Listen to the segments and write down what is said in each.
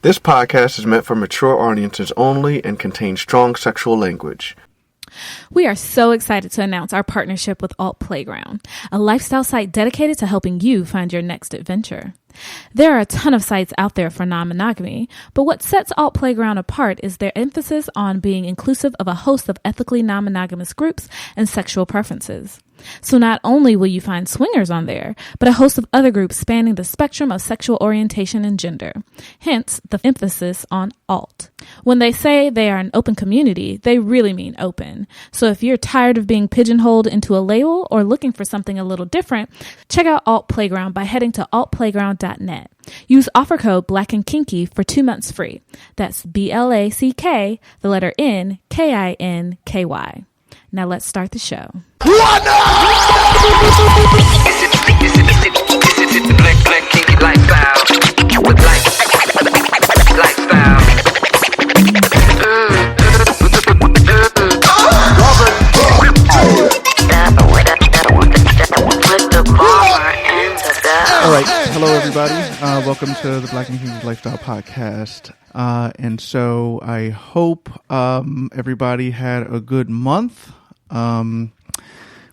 This podcast is meant for mature audiences only and contains strong sexual language. We are so excited to announce our partnership with Altplayground, a lifestyle site dedicated to helping you find your next adventure. There are a ton of sites out there for non-monogamy, but what sets Altplayground apart is their emphasis on being inclusive of a host of ethically non-monogamous groups and sexual preferences. So not only will you find swingers on there, but a host of other groups spanning the spectrum of sexual orientation and gender. Hence, the emphasis on alt. When they say they are an open community, they really mean open. So if you're tired of being pigeonholed into a label or looking for something a little different, check out Altplayground by heading to altplayground.net. Use offer code Blacnkinky for 2 months free. That's BLACK, the letter N, KINKY. Now let's start the show. What This is the Blacnkinky lifestyle with lifestyle. All right, hello everybody. Welcome to the Blacnkinky Lifestyle Podcast. And so I hope everybody had a good month.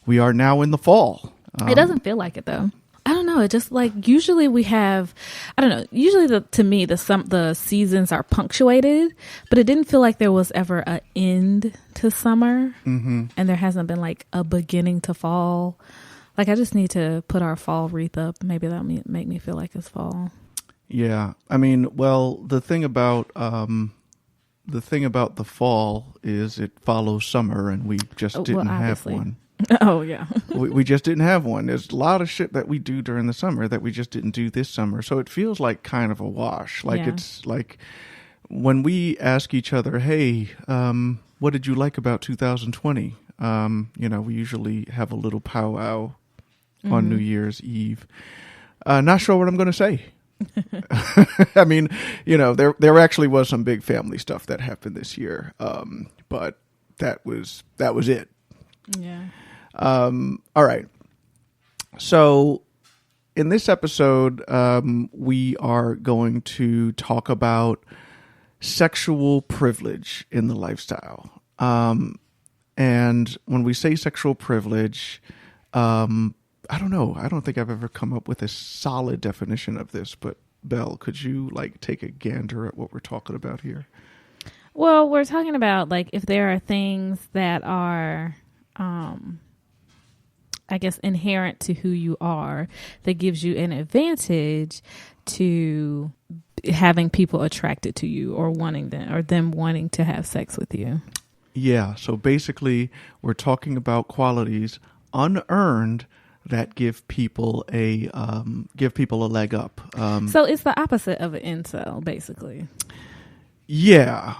We are now in the fall. It doesn't feel like it though. I don't know. It just like usually we have, I don't know. Usually to me the seasons are punctuated, but it didn't feel like there was ever an end to summer, and there hasn't been like a beginning to fall. Like I just need to put our fall wreath up. Maybe that'll make me feel like it's fall. Yeah, I mean, well, the thing about the fall is it follows summer, and we just didn't have one. Oh yeah, we just didn't have one. There's a lot of shit that we do during the summer that we just didn't do this summer, so it feels like kind of a wash. Like It's like when we ask each other, "Hey, what did you like about 2020?" We usually have a little powwow on New Year's Eve. Not sure what I'm going to say. I mean, there actually was some big family stuff that happened this year, but that was it. Yeah. All right. So in this episode, we are going to talk about sexual privilege in the lifestyle. And when we say sexual privilege, I don't know. I don't think I've ever come up with a solid definition of this, but Belle, could you take a gander at what we're talking about here? Well, we're talking about if there are things that are, I guess, inherent to who you are that gives you an advantage to having people attracted to you or them wanting to have sex with you. Yeah. So basically, we're talking about qualities unearned that give people a leg up. So it's the opposite of an incel, basically. Yeah.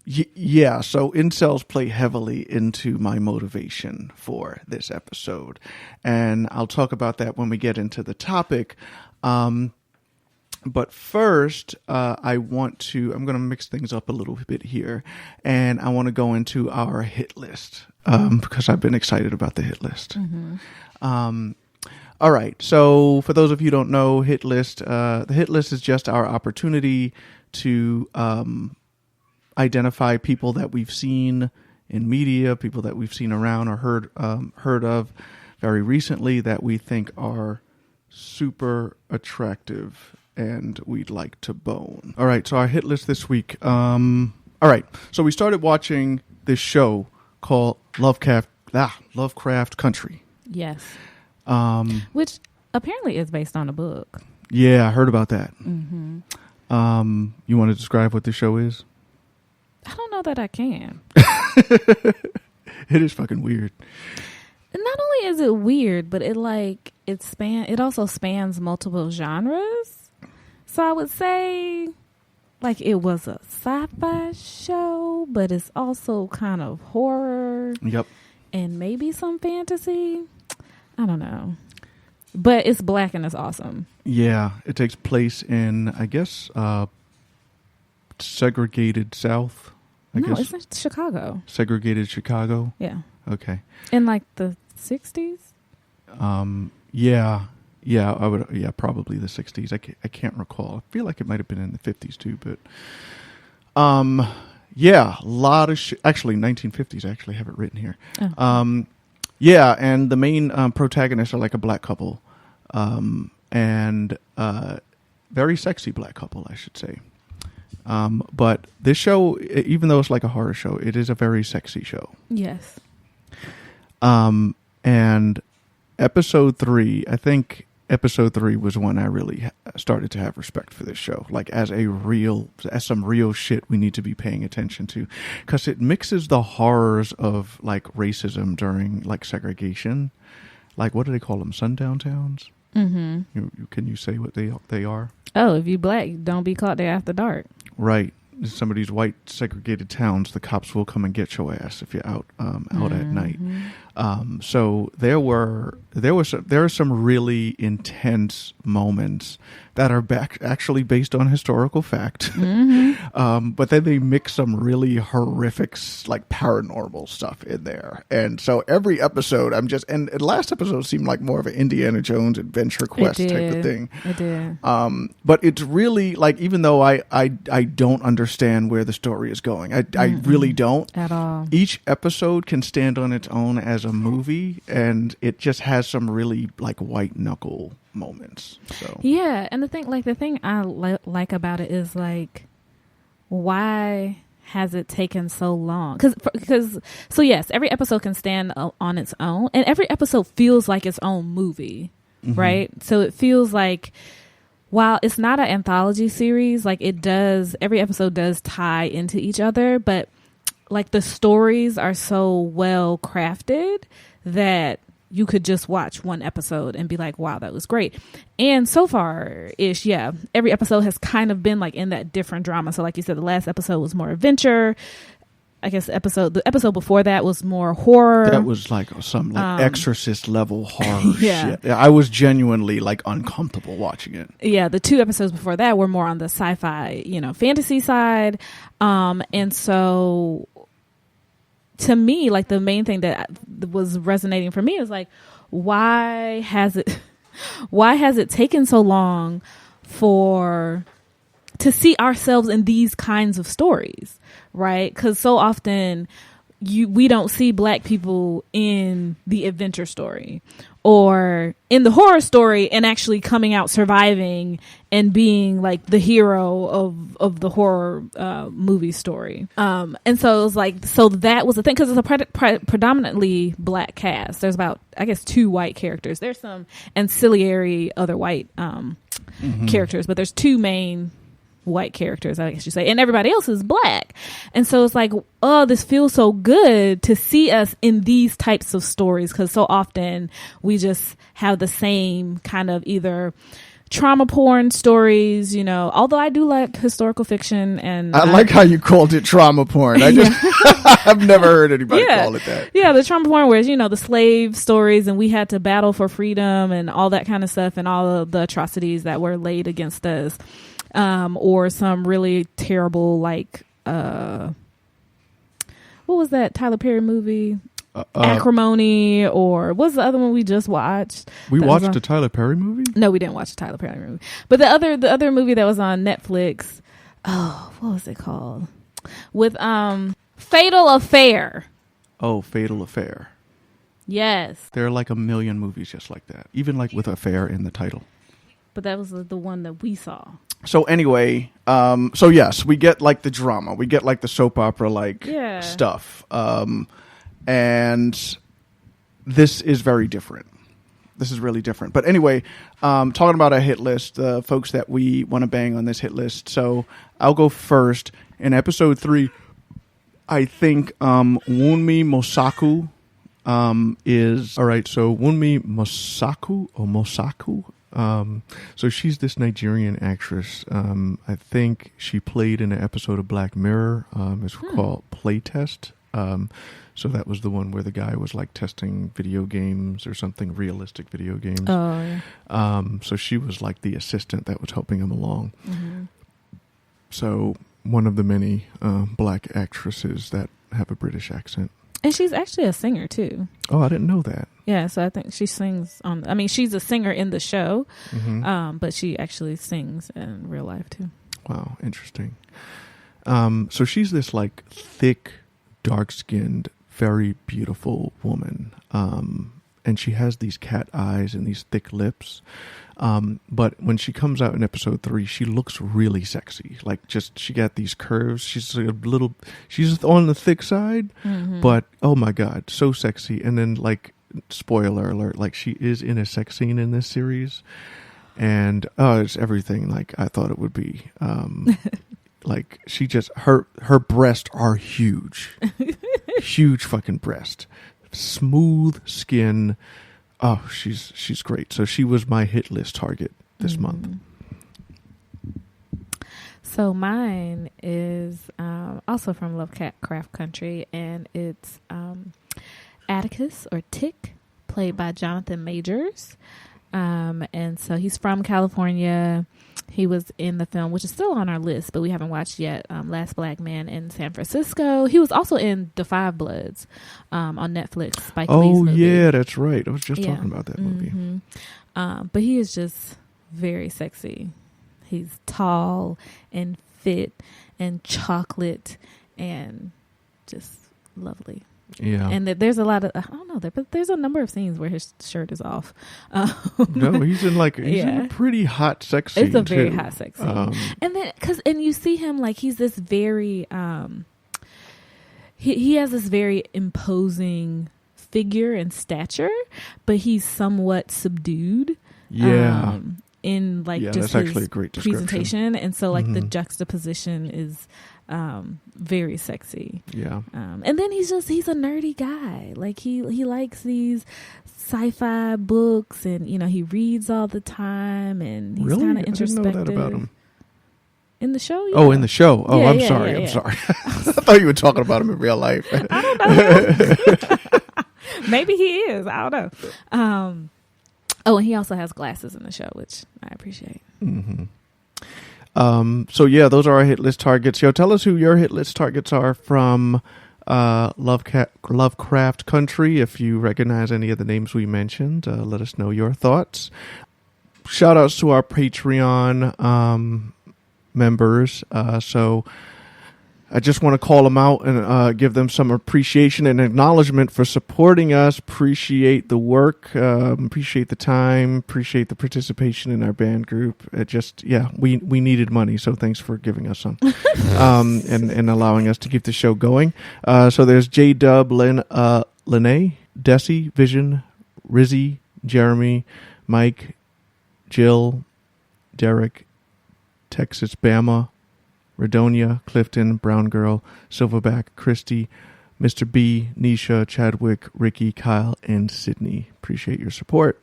Yeah. So incels play heavily into my motivation for this episode, and I'll talk about that when we get into the topic. But first, I'm going to mix things up a little bit here, and I want to go into our hit list because I've been excited about the hit list. All right. So for those of you who don't know, the hit list is just our opportunity to identify people that we've seen in media, people that we've seen around or heard of very recently that we think are super attractive and we'd like to bone. All right, so our hit list this week. All right, so we started watching this show called Lovecraft Country. Yes. Which apparently is based on a book. Yeah, I heard about that. Mm-hmm. You want to describe what the show is? I don't know that I can. It is fucking weird. Not only is it weird, but it also spans multiple genres. So I would say it was a sci-fi show, but it's also kind of horror. Yep. And maybe some fantasy. I don't know. But it's black and it's awesome. Yeah. It takes place in, I guess, segregated South. It's in Chicago. Segregated Chicago? Yeah. Okay. In the 60s? Yeah. Yeah, I would. Yeah, probably the 60s. I can't recall. I feel like it might have been in the 50s too, but yeah, a lot of actually 1950s. I actually have it written here. Oh. Yeah, and the main protagonists are like a black couple, and very sexy black couple, I should say. But this show, even though it's like a horror show, it is a very sexy show. Yes. And episode 3, I think episode 3 was when I really started to have respect for this show, like as some real shit we need to be paying attention to, because it mixes the horrors of like racism during like segregation, like what do they call them, sundown towns? Mm-hmm. Can you say what they are? Oh, if you black, don't be caught there after dark. Right. Some of these white segregated towns, the cops will come and get your ass if you're out at night. So there are some really intense moments that are actually based on historical fact. But then they mix some really horrific, like paranormal stuff in there. And so every episode, and the last episode seemed like more of an Indiana Jones adventure quest type of thing. It did. But it's really like, even though I don't understand where the story is going, I really don't at all. Each episode can stand on its own as a movie, and it just has some really like white knuckle moments. So yeah, and the thing I like about it is like, why has it taken so long? Because yes, every episode can stand on its own, and every episode feels like its own movie, right? So it feels like, while it's not an anthology series, like every episode does tie into each other, but like the stories are so well crafted that you could just watch one episode and be like, wow, that was great. And so far-ish, yeah, every episode has kind of been like in that different drama. So like you said, the last episode was more adventure. I guess the episode before that was more horror. That was like some Exorcist level horror shit. I was genuinely like uncomfortable watching it. Yeah, the 2 episodes before that were more on the sci-fi, fantasy side. And so to me, like the main thing that was resonating for me is like, why has it taken so long to see ourselves in these kinds of stories, right? Because so often we don't see black people in the adventure story or in the horror story and actually coming out surviving and being like the hero of the horror movie story. And so it was like, so that was the thing, because it's a predominantly black cast. There's about, I guess, 2 white characters. There's some ancillary other white characters, but there's 2 main white characters, I guess you say, and everybody else is black. And so it's like, oh, this feels so good to see us in these types of stories, because so often we just have the same kind of either trauma porn stories, although I do like historical fiction, and I like how you called it trauma porn. I've never heard anybody call it that. Yeah, the trauma porn where the slave stories, and we had to battle for freedom and all that kind of stuff, and all of the atrocities that were laid against us. Or some really terrible, like, what was that Tyler Perry movie? Acrimony, or what's the other one we just watched? We watched a Tyler Perry movie? No, we didn't watch a Tyler Perry movie. But the other movie that was on Netflix, what was it called? With Fatal Affair. Oh, Fatal Affair. Yes. There are like a million movies just like that, even like with affair in the title. But that was the one that we saw. So anyway, so yes, we get like the drama, we get like the soap opera like stuff, and this is very different. This is really different. But anyway, talking about our hit list, the folks that we want to bang on this hit list. So I'll go first. In episode 3, I think Wunmi Mosaku is all right. So Wunmi Mosaku. So she's this Nigerian actress. I think she played in an episode of Black Mirror. It's called Playtest. So that was the one where the guy was like testing video games or something, realistic video games. Oh, yeah. So she was like the assistant that was helping him along. So one of the many black actresses that have a British accent. And she's actually a singer too. Oh, I didn't know that. Yeah, so I think she sings on. I mean, she's a singer in the show, but she actually sings in real life too. Wow, interesting. So she's this like thick, dark-skinned, very beautiful woman, and she has these cat eyes and these thick lips. But when she comes out in episode 3, she looks really sexy. Like, just, she got these curves. She's she's on the thick side, but oh my God, so sexy. And then, like, spoiler alert, like, she is in a sex scene in this series, and it's everything like I thought it would be. Like, she just, her breasts are huge. Huge fucking breast. Smooth skin. Oh, she's great. So she was my hit list target this month. So mine is also from Lovecraft Country, and it's Atticus, or Tick, played by Jonathan Majors. And so he's from California. He was in the film, which is still on our list, but we haven't watched yet, Last Black Man in San Francisco. He was also in The Five Bloods on Netflix. Spike Lee's movie. Yeah, that's right. I was just talking about that movie. But he is just very sexy. He's tall and fit and chocolate and just lovely. Yeah. And there's a lot of, I don't know, but there's a number of scenes where his shirt is off. No, he's in a pretty hot sex scene. It's a very hot sex scene. And then, and you see him, like, he's this very, he has this very imposing figure and stature, but he's somewhat subdued. Yeah. In like just that's actually his a great presentation. And so like the juxtaposition is very sexy. Yeah. And then he's a nerdy guy. Like he likes these sci-fi books, and he reads all the time, and he's kind of introspective. I didn't know that about him. In the show? Yeah. Oh, in the show. Oh, yeah, I'm yeah, sorry. Yeah, I'm sorry. I thought you were talking about him in real life. I don't know. Maybe he is. I don't know. Oh, and he also has glasses in the show, which I appreciate. So yeah, those are our hit list targets. Yo, tell us who your hit list targets are from Lovecraft Country. If you recognize any of the names we mentioned, let us know your thoughts. Shout outs to our Patreon members. So I just want to call them out and give them some appreciation and acknowledgement for supporting us. Appreciate the work, appreciate the time, appreciate the participation in our band group. We needed money, so thanks for giving us some and allowing us to keep the show going. So there's J-Dub, Lene, Desi, Vision, Rizzy, Jeremy, Mike, Jill, Derek, Texas Bama, Redonia, Clifton, Brown Girl, Silverback, Christy, Mr. B, Nisha, Chadwick, Ricky, Kyle, and Sydney. Appreciate your support.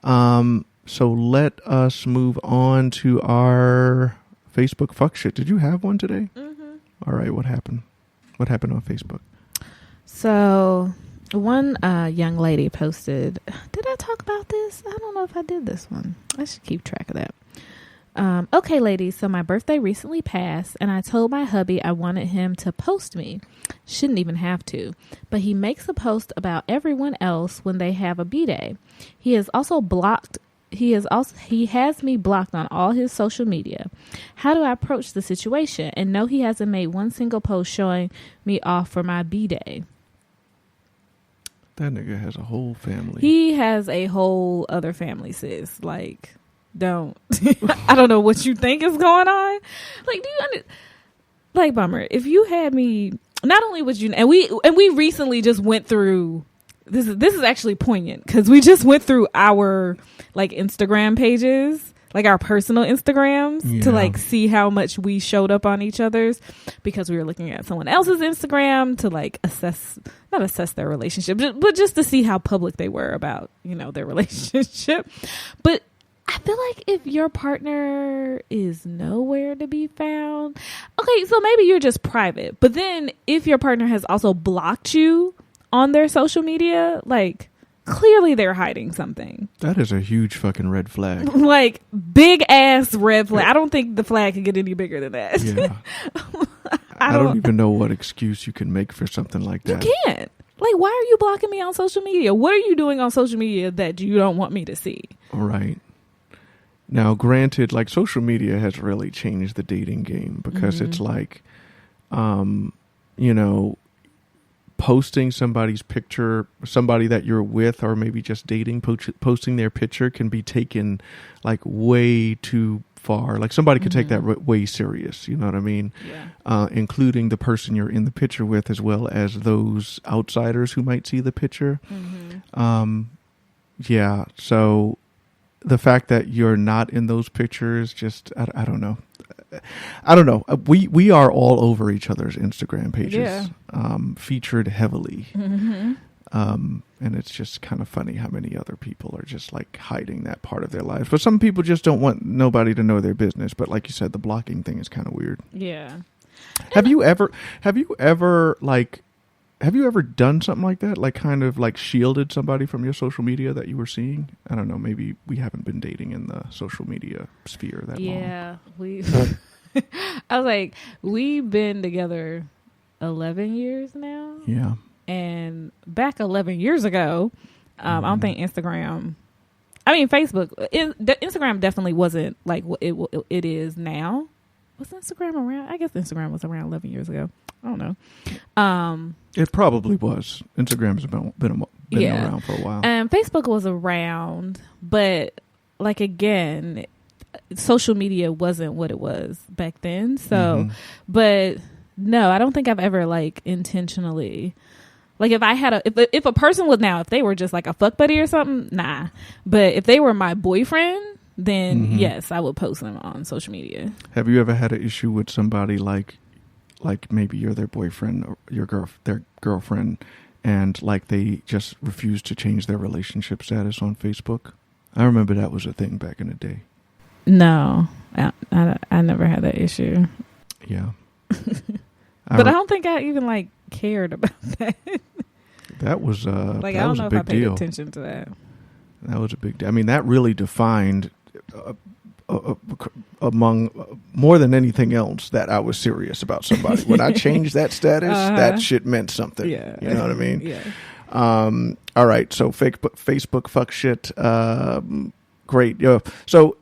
So let us move on to our Facebook fuck shit. Did you have one today? All right, what happened? What happened on Facebook? So one young lady posted, did I talk about this? I don't know if I did this one. I should keep track of that. Okay, ladies, so my birthday recently passed, and I told my hubby I wanted him to post me. Shouldn't even have to, but he makes a post about everyone else when they have a B-Day. He has me blocked on all his social media. How do I approach the situation and know he hasn't made one single post showing me off for my B-Day? That nigga has a whole family. He has a whole other family, sis. Like, don't. I don't know what you think is going on. Like, like, bummer. If you had me, not only would you, and we recently just went through. This is actually poignant because we just went through our like Instagram pages, like our personal Instagrams, to like see how much we showed up on each other's, because we were looking at someone else's Instagram to like not assess their relationship, but just to see how public they were about, their relationship. But I feel like if your partner is nowhere to be found, okay, so maybe you're just private. But then if your partner has also blocked you on their social media, like, clearly they're hiding something. That is a huge fucking red flag. Like, big ass red flag. I don't think the flag could get any bigger than that. Yeah. I don't even know what excuse you can make for something like that. You can't. Like, why are you blocking me on social media? What are you doing on social media that you don't want me to see? Right. Now, granted, like, social media has really changed the dating game because it's like, you know, posting somebody's picture, somebody that you're with or maybe just dating, posting their picture can be taken like way too far. Like somebody could take that way serious, you know what I mean? Yeah. Including the person you're in the picture with as well as those outsiders who might see the picture. Yeah, so the fact that you're not in those pictures, just, I don't know. I don't know. We are all over each other's Instagram pages, featured heavily. And it's just kind of funny how many other people are just like hiding that part of their lives. But some people just don't want nobody to know their business. But like you said, the blocking thing is kind of weird. Yeah. Have you ever done something like that? Like kind of like shielded somebody from your social media that you were seeing? I don't know. Maybe we haven't been dating in the social media sphere that long. Yeah. I was like, we've been together 11 years now. Yeah. And back 11 years ago, I don't think Instagram, I mean, Facebook, Instagram definitely wasn't like what it is now. Was Instagram around? I guess Instagram was around 11 years ago. I don't know. It probably was. Instagram's been around for a while. And Facebook was around, but like again, social media wasn't what it was back then. So, but no, I don't think I've ever like intentionally, like if I had if a person was now, if they were just like a fuck buddy or something, nah. But if they were my boyfriend, then yes, I would post them on social media. Have you ever had an issue with somebody like maybe you're their boyfriend or their girlfriend, and like they just refuse to change their relationship status on Facebook? I remember that was a thing back in the day. No, I never had that issue. Yeah. But I don't think I even like cared about that. That was like that I don't was know a if I big paid deal. attention to that. That was a big deal. I mean, that really defined among more than anything else that I was serious about somebody. When I changed that status, that shit meant something. Yeah. You know what I mean? Yeah. All right. So Facebook fuck shit. Great. Yeah. So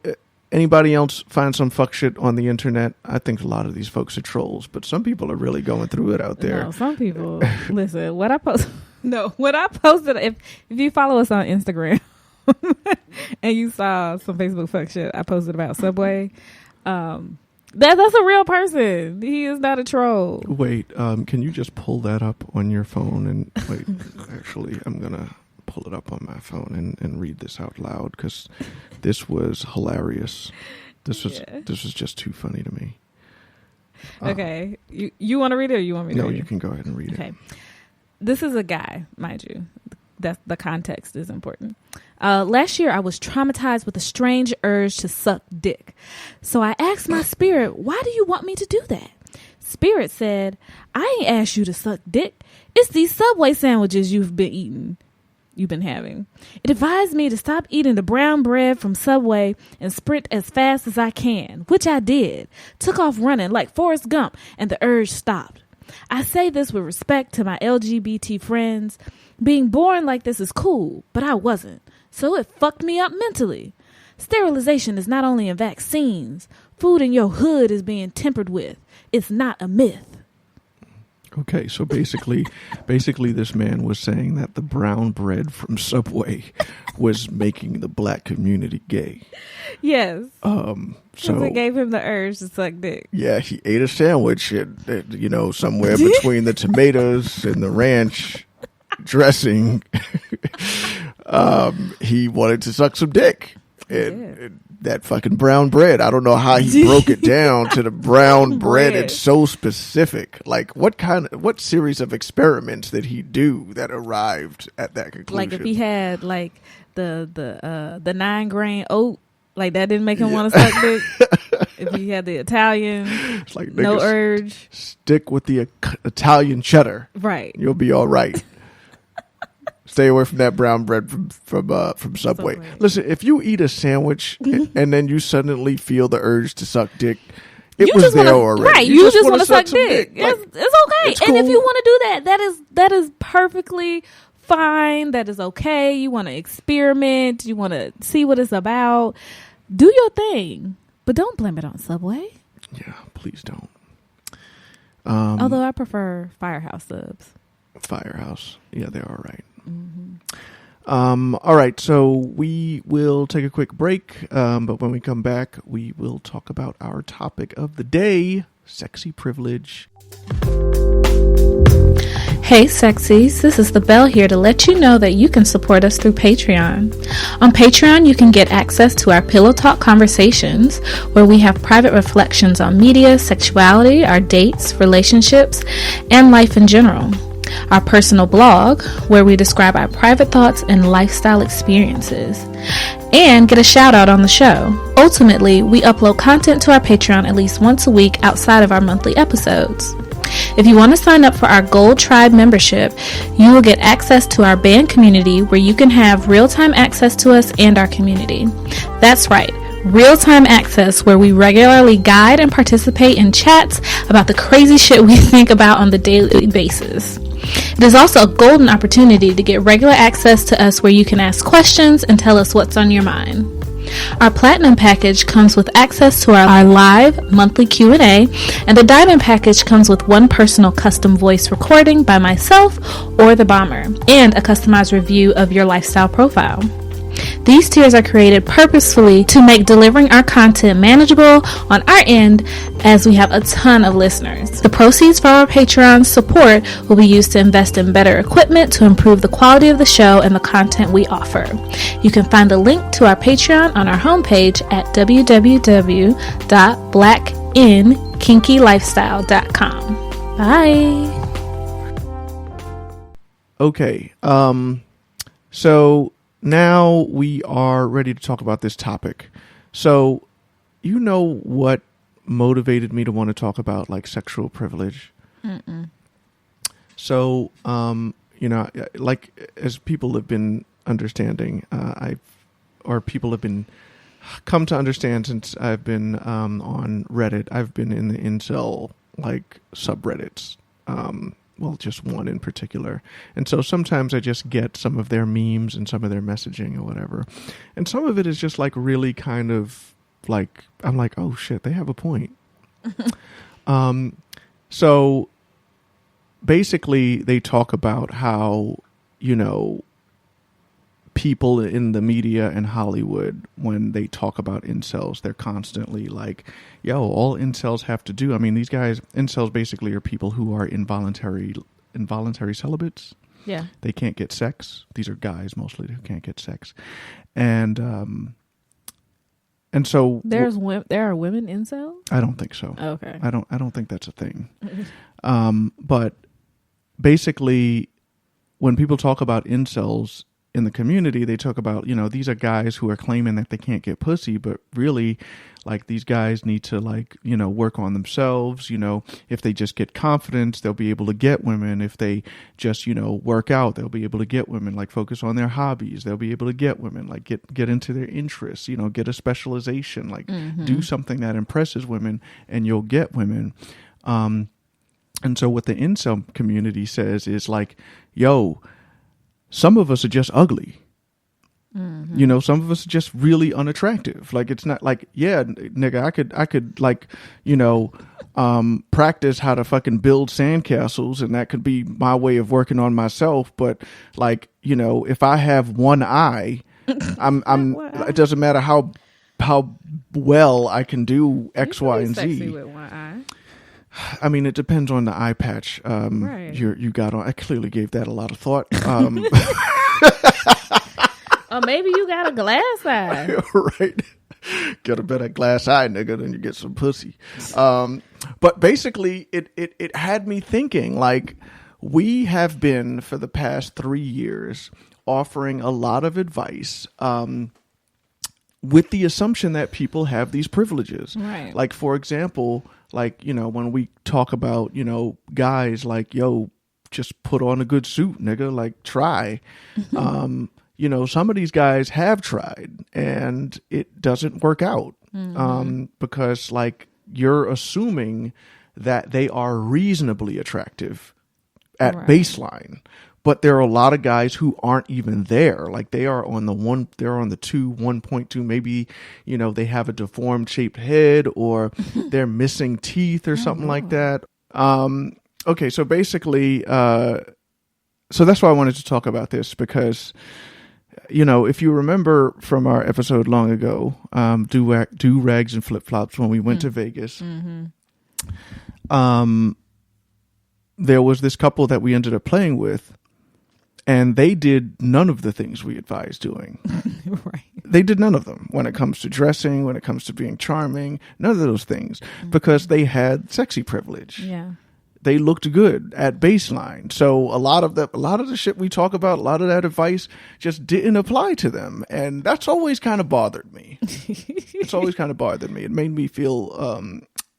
anybody else find some fuck shit on the internet? I think a lot of these folks are trolls, but some people are really going through it out there. No, some people listen. What I posted. If you follow us on Instagram and you saw some Facebook fuck shit I posted about Subway, that's a real person. He is not a troll. Wait, can you just pull that up on your phone? And wait, actually, I'm gonna pull it up on my phone and read this out loud because this was hilarious. This was just too funny to me. Okay, you want to read it or you want me to? No, read it? You can go ahead and read it. Okay, this is a guy, mind you. That's the context is important. Last year, I was traumatized with a strange urge to suck dick. So I asked my spirit, why do you want me to do that? Spirit said, I ain't asked you to suck dick. It's these Subway sandwiches you've been having. It advised me to stop eating the brown bread from Subway and sprint as fast as I can, which I did. Took off running like Forrest Gump, and the urge stopped. I say this with respect to my LGBT friends. Being born like this is cool, but I wasn't. So it fucked me up mentally. Sterilization is not only in vaccines. Food in your hood is being tampered with. It's not a myth. Okay, so basically this man was saying that the brown bread from Subway was making the black community gay. Yes. So it gave him the urge to suck dick. Yeah, he ate a sandwich, somewhere between the tomatoes and the ranch dressing. He wanted to suck some dick. And that fucking brown bread, I don't know how he broke it down to the brown bread. It's so specific. Like what series of experiments did he do that arrived at that conclusion? Like if he had like the 9-grain oat, like that didn't make him want to suck dick. If he had the Italian, it's like, no urge. Stick with the Italian cheddar. Right. You'll be all right. Stay away from that brown bread from Subway. Listen, if you eat a sandwich and then you suddenly feel the urge to suck dick, It was there already. Right. You just want to suck dick. It's okay. It's and if cool. you want to do that, that is perfectly fine. That is okay. You want to experiment. You want to see what it's about. Do your thing. But don't blame it on Subway. Yeah, please don't. Although I prefer Firehouse subs. Firehouse. Yeah, they are right. Mm-hmm. All right, so we will take a quick break, but when we come back, we will talk about our topic of the day, sexy privilege. Hey sexies, this is the Belle here to let you know that you can support us through Patreon. On Patreon, you can get access to our Pillow Talk conversations, where we have private reflections on media, sexuality, our dates, relationships, and life in general. Our personal blog, where we describe our private thoughts and lifestyle experiences, and get a shout out on the show. Ultimately, we upload content to our Patreon at least once a week outside of our monthly episodes. If you want to sign up for our Gold Tribe membership, you will get access to our band community, where you can have real-time access to us and our community. That's right, real-time access, where we regularly guide and participate in chats about the crazy shit we think about on the daily basis. It is also a golden opportunity to get regular access to us, where you can ask questions and tell us what's on your mind. Our Platinum package comes with access to our live monthly Q&A, and the Diamond package comes with one personal custom voice recording by myself or the Bomber, and a customized review of your lifestyle profile. These tiers are created purposefully to make delivering our content manageable on our end, as we have a ton of listeners. The proceeds from our Patreon support will be used to invest in better equipment to improve the quality of the show and the content we offer. You can find a link to our Patreon on our homepage at www.blacnknkylifestyle.com. Bye. Okay, so now we are ready to talk about this topic. So, you know what motivated me to want to talk about, like, sexual privilege? Mm-mm. So, you know, like, as people have been understanding, people have been come to understand since I've been on Reddit. I've been in the incel, like, subreddits. Well, just one in particular. And so sometimes I just get some of their memes and some of their messaging or whatever. And some of it is just like really kind of like, I'm like, oh shit, they have a point. So basically they talk about how, you know, people in the media and Hollywood, when they talk about incels, they're constantly like, yo, all incels have to do. I mean, these guys, incels basically are people who are involuntary celibates. Yeah. They can't get sex. These are guys mostly who can't get sex. And so there are women incels? I don't think so. Oh, okay. I don't think that's a thing. But basically when people talk about incels in the community, they talk about, you know, these are guys who are claiming that they can't get pussy, but really, like, these guys need to, like, you know, work on themselves. You know, if they just get confidence, they'll be able to get women. If they just, you know, work out, they'll be able to get women. Like, focus on their hobbies, they'll be able to get women. Like, get into their interests, you know, get a specialization, like, do something that impresses women and you'll get women. And so what the incel community says is like, yo, some of us are just ugly. You know, some of us are just really unattractive. Like, it's not like, yeah, nigga, I could like, you know, practice how to fucking build sandcastles, and that could be my way of working on myself. But like, you know, if I have one eye, it doesn't matter how well I can do X, Y, and Z. With one eye. I mean, it depends on the eye patch right. you got on. I clearly gave that a lot of thought. Or maybe you got a glass eye. Right. Get a better glass eye, nigga, then you get some pussy. But basically, it had me thinking, like, we have been, for the past 3 years, offering a lot of advice with the assumption that people have these privileges. Right. Like, for example, like, you know, when we talk about, you know, guys like, yo, just put on a good suit, nigga, like, try. You know, some of these guys have tried and it doesn't work out because, like, you're assuming that they are reasonably attractive at baseline. But there are a lot of guys who aren't even there. Like they are on the 2, 1.2, maybe, they have a deformed shaped head or they're missing teeth or something like that. Okay. So basically, so that's why I wanted to talk about this because, if you remember from our episode long ago, do rags and flip flops when we went to Vegas, there was this couple that we ended up playing with. And they did none of the things we advise doing. Right. They did none of them when it comes to dressing, when it comes to being charming, none of those things because they had sexy privilege. Yeah. They looked good at baseline. So a lot of the shit we talk about, a lot of that advice just didn't apply to them. And that's always kind of bothered me. It's always kind of bothered me. It made me feel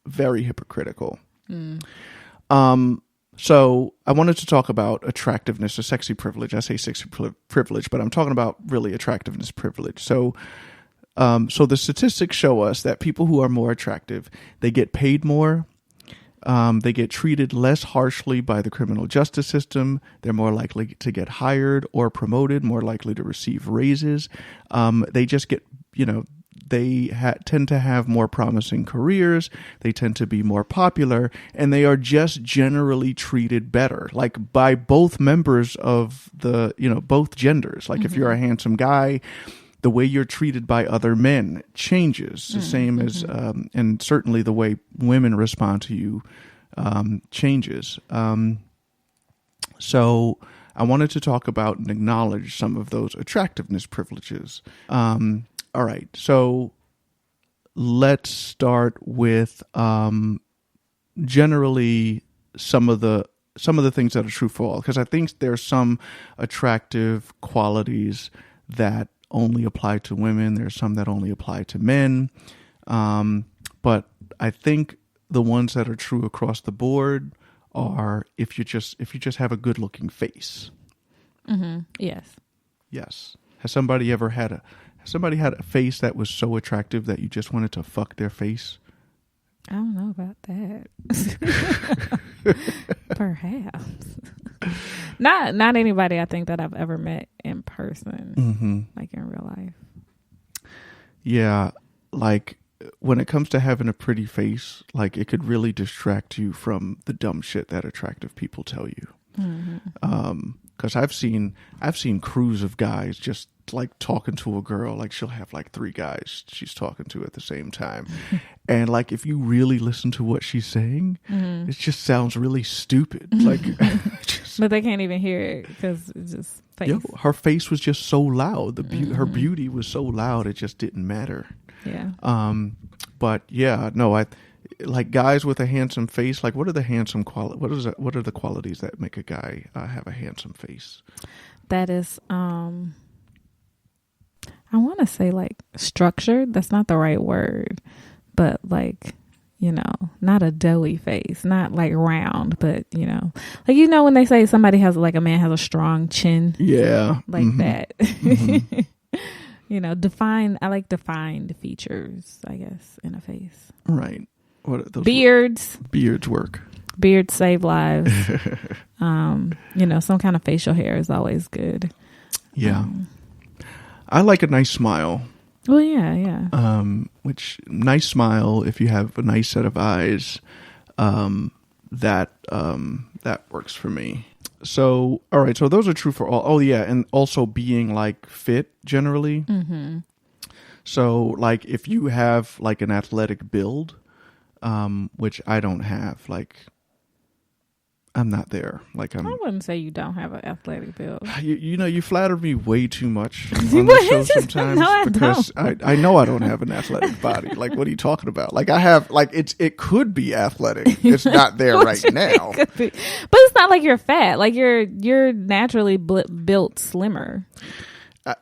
very hypocritical. So I wanted to talk about attractiveness or sexy privilege. I say sexy privilege, but I'm talking about really attractiveness privilege. So the statistics show us that people who are more attractive, they get paid more. They get treated less harshly by the criminal justice system. They're more likely to get hired or promoted, more likely to receive raises. They just get, they tend to have more promising careers. They tend to be more popular, and they are just generally treated better, like by both members of the, both genders. Like if you're a handsome guy, the way you're treated by other men changes, the same as, and certainly the way women respond to you changes. So I wanted to talk about and acknowledge some of those attractiveness privileges. All right, so let's start with generally some of the things that are true for all, because I think there's some attractive qualities that only apply to women. There's some that only apply to men, but I think the ones that are true across the board are if you just have a good looking face. Yes. Has somebody had a face that was so attractive that you just wanted to fuck their face? I don't know about that. Perhaps. Not anybody I think that I've ever met in person, like in real life. Yeah, like when it comes to having a pretty face, like it could really distract you from the dumb shit that attractive people tell you. Because I've seen crews of guys just like talking to a girl, like she'll have like 3 guys she's talking to at the same time, and like if you really listen to what she's saying, it just sounds really stupid. Like, but they can't even hear it because it's just face. Her face was just so loud. Her beauty was so loud, it just didn't matter. Yeah. But yeah, no, I like guys with a handsome face. Like, what are the handsome what are the qualities that make a guy have a handsome face? That is, I want to say like structured. That's not the right word, but like, not a doughy face, not like round, but like, when they say somebody has like a man has a strong chin. Yeah. Like that. Defined. I like defined features, I guess, in a face. Right. What are those? Beards. Beards work. Beards save lives. Some kind of facial hair is always good. Yeah. I like a nice smile. Well, yeah. Which nice smile, if you have a nice set of eyes, that works for me. So, all right. So those are true for all. Oh yeah. And also being like fit generally. So like if you have like an athletic build, which I don't have, like I'm not there. Like I wouldn't say you don't have an athletic build. You flatter me way too much on the show sometimes. No, because I know I don't have an athletic body. Like, what are you talking about? Like, I have, like, it could be athletic. It's not there right now. But it's not like you're fat. Like you're naturally built slimmer.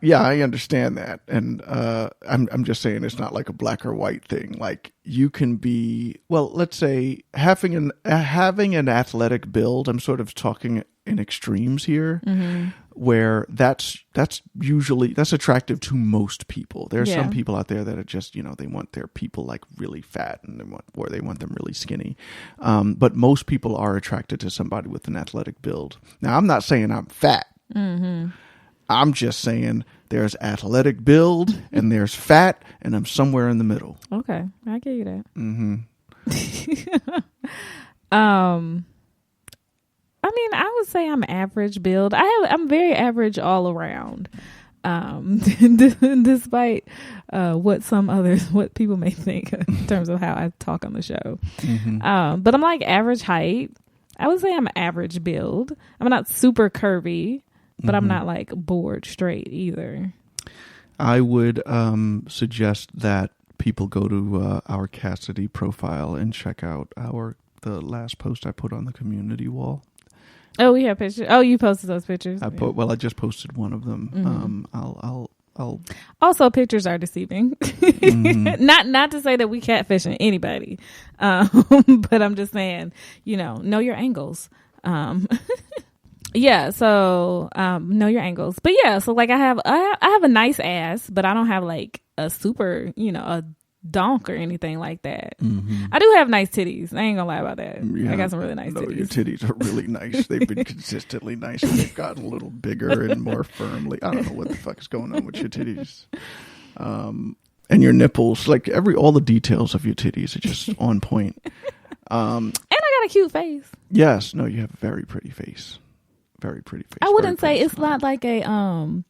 Yeah, I understand that, and I'm just saying it's not like a black or white thing. Like you can be, well, let's say having an athletic build. I'm sort of talking in extremes here, where that's usually attractive to most people. There are some people out there that are just they want their people like really fat and they want them really skinny, but most people are attracted to somebody with an athletic build. Now, I'm not saying I'm fat. I'm just saying there's athletic build and there's fat, and I'm somewhere in the middle. Okay, I get you that. I mean, I would say I'm average build. I'm very average all around. Despite what people may think in terms of how I talk on the show. But I'm like average height. I would say I'm average build. I'm not super curvy, but I'm not like bored straight either. I would suggest that people go to our Cassidy profile and check out the last post I put on the community wall. Oh, we have pictures. Oh, you posted those pictures. I just posted one of them. I'll Also, pictures are deceiving. Not to say that we catfishing anybody, but I'm just saying, know your angles. Yeah, so know your angles. But yeah, so like I have a nice ass, but I don't have like a super, a donk or anything like that. I do have nice titties. I ain't gonna lie about that. I got some really nice titties. Your titties are really nice. They've been consistently nice, and they've gotten a little bigger and more firmly. I don't know what the fuck is going on with your titties. And your nipples, like all the details of your titties are just on point. And I got a cute face. Yes, no, you have a very pretty face. Very pretty face. I wouldn't say it's not like a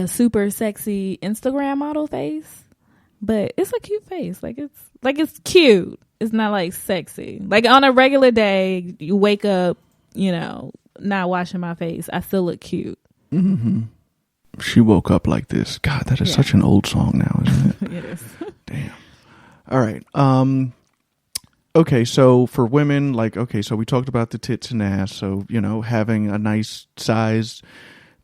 super sexy Instagram model face, but it's a cute face. It's cute. It's not like sexy. Like on a regular day, you wake up, not washing my face, I still look cute. She woke up like this. God, that is such an old song now, isn't it? It is. Damn. All right. Okay, so for women, so we talked about the tits and ass. So, having a nice size,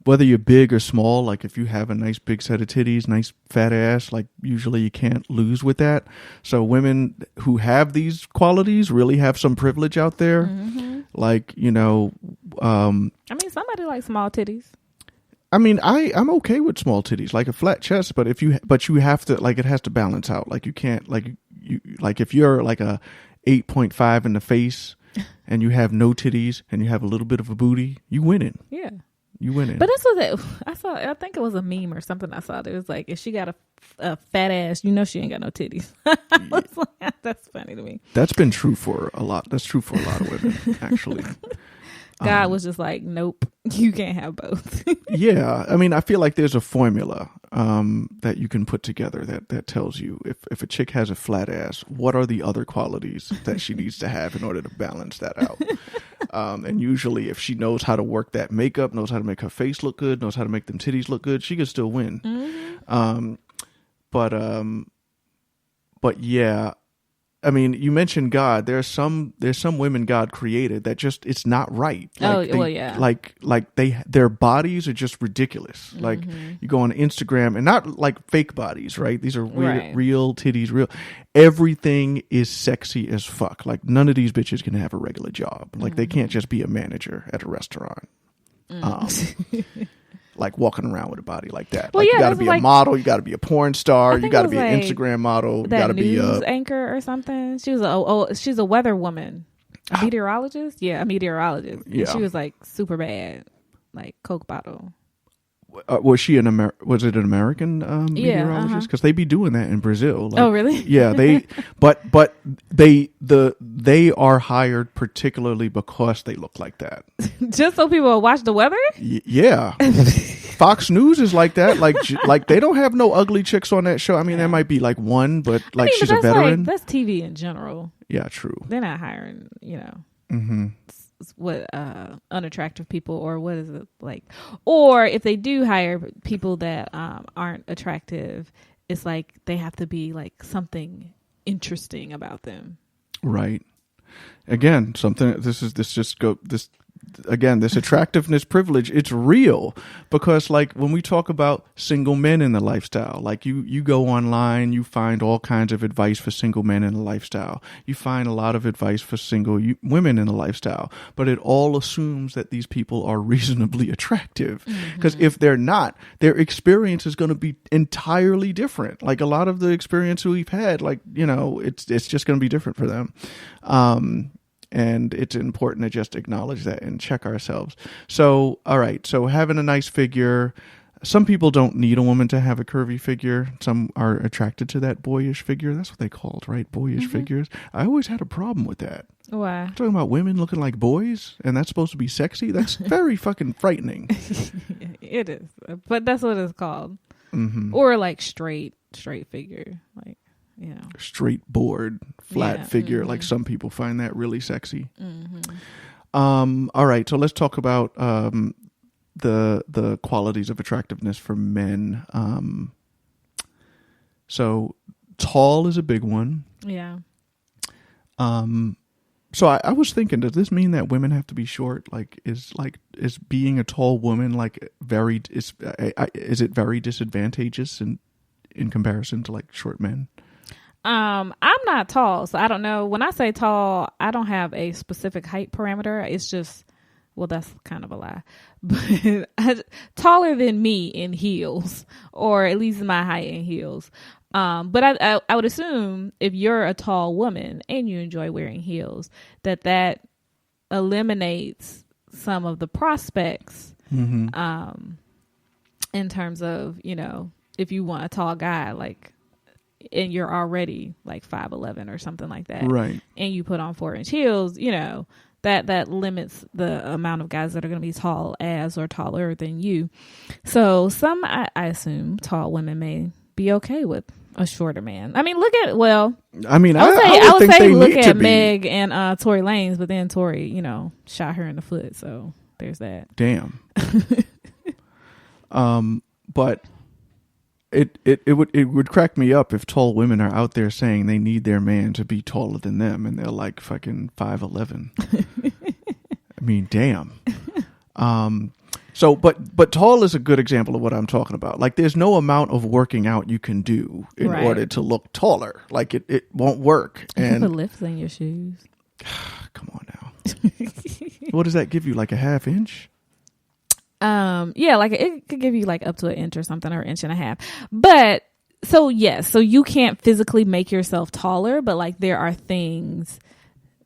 whether you're big or small, like if you have a nice big set of titties, nice fat ass, like usually you can't lose with that. So women who have these qualities really have some privilege out there. Like, I mean, somebody likes small titties. I mean, I'm okay with small titties, like a flat chest, but you have to, like, it has to balance out. Like you can't, like if you're like a 8.5 in the face and you have no titties and you have a little bit of a booty, you winning. Yeah. You winning. But that's what I saw. I think it was a meme or something I saw. It was like, if she got a fat ass, she ain't got no titties. That's funny to me. That's been true for a lot. That's true for a lot of women, actually. God was just like, nope, you can't have both. Yeah. I mean, I feel like there's a formula that you can put together that tells you if a chick has a flat ass, what are the other qualities that she needs to have in order to balance that out? And usually if she knows how to work that makeup, knows how to make her face look good, knows how to make them titties look good, she can still win. But yeah, I mean, you mentioned God. There's some women God created that just, it's not right. Like their bodies are just ridiculous. Like you go on Instagram, and not like fake bodies, right? These are real titties, real. Everything is sexy as fuck. Like none of these bitches can have a regular job. Like they can't just be a manager at a restaurant. Like walking around with a body like that. Well, like you got to be a model, you got to be a porn star, you got to be an Instagram model, you got to be a anchor or something. She was she's a weather woman, a meteorologist. Yeah, a meteorologist. Yeah, she was like super bad, like Coke bottle. Was she was it an American meteorologist? Because they be doing that in Brazil. Like, oh, really? Yeah, but they are hired particularly because they look like that. Just so people will watch the weather? Yeah. Fox News is like that. Like they don't have no ugly chicks on that show. I mean, there might be like one, but like she's a veteran. That's TV in general. Yeah, true. They're not hiring, unattractive people, or what is it like? Or if they do hire people that aren't attractive, it's like they have to be like something interesting about them. Right. Again, something. This again, this attractiveness privilege, it's real, because like when we talk about single men in the lifestyle, like you go online, you find all kinds of advice for single men in the lifestyle. You find a lot of advice for single women in the lifestyle, but it all assumes that these people are reasonably attractive, because if they're not, their experience is going to be entirely different. Like a lot of the experience we've had, like, you know, it's just going to be different for them. And it's important to just acknowledge that and check ourselves. So, all right. So having a nice figure. Some people don't need a woman to have a curvy figure. Some are attracted to that boyish figure. That's what they called, right? Boyish figures. I always had a problem with that. Why? I'm talking about women looking like boys, and that's supposed to be sexy. That's very fucking frightening. It is. But that's what it's called. Or like straight figure. Like, you know, straight board, flat figure. Like some people find that really sexy. All right, so let's talk about the qualities of attractiveness for men. So tall is a big one. Yeah. So I was thinking, does this mean that women have to be short? Is being a tall woman is it very disadvantageous in comparison to like short men? I'm not tall, so I don't know. When I say tall, I don't have a specific height parameter. It's just, well, that's kind of a lie, but taller than me in heels, or at least my height in heels. But I would assume if you're a tall woman and you enjoy wearing heels, that eliminates some of the prospects, in terms of, you know, if you want a tall guy, like, and you're already like 5'11" or something like that, right? And you put on 4-inch heels, you know, that limits the amount of guys that are going to be tall as or taller than you. So some, I assume, tall women may be okay with a shorter man. I mean, look at, well, I would say look at Meg and Tory Lanez, but then Tory, you know, shot her in the foot. So there's that. Damn. But it would crack me up if tall women are out there saying they need their man to be taller than them, and they're like fucking 5'11". I mean, damn. So, but tall is a good example of what I'm talking about. Like, there's no amount of working out you can do in order to look taller. Like, it won't work. And you put lifts in your shoes. Come on now. What does that give you? Like a half inch? Yeah, like it could give you like up to an inch or something, or an inch and a half. But so yes, so you can't physically make yourself taller, but like there are things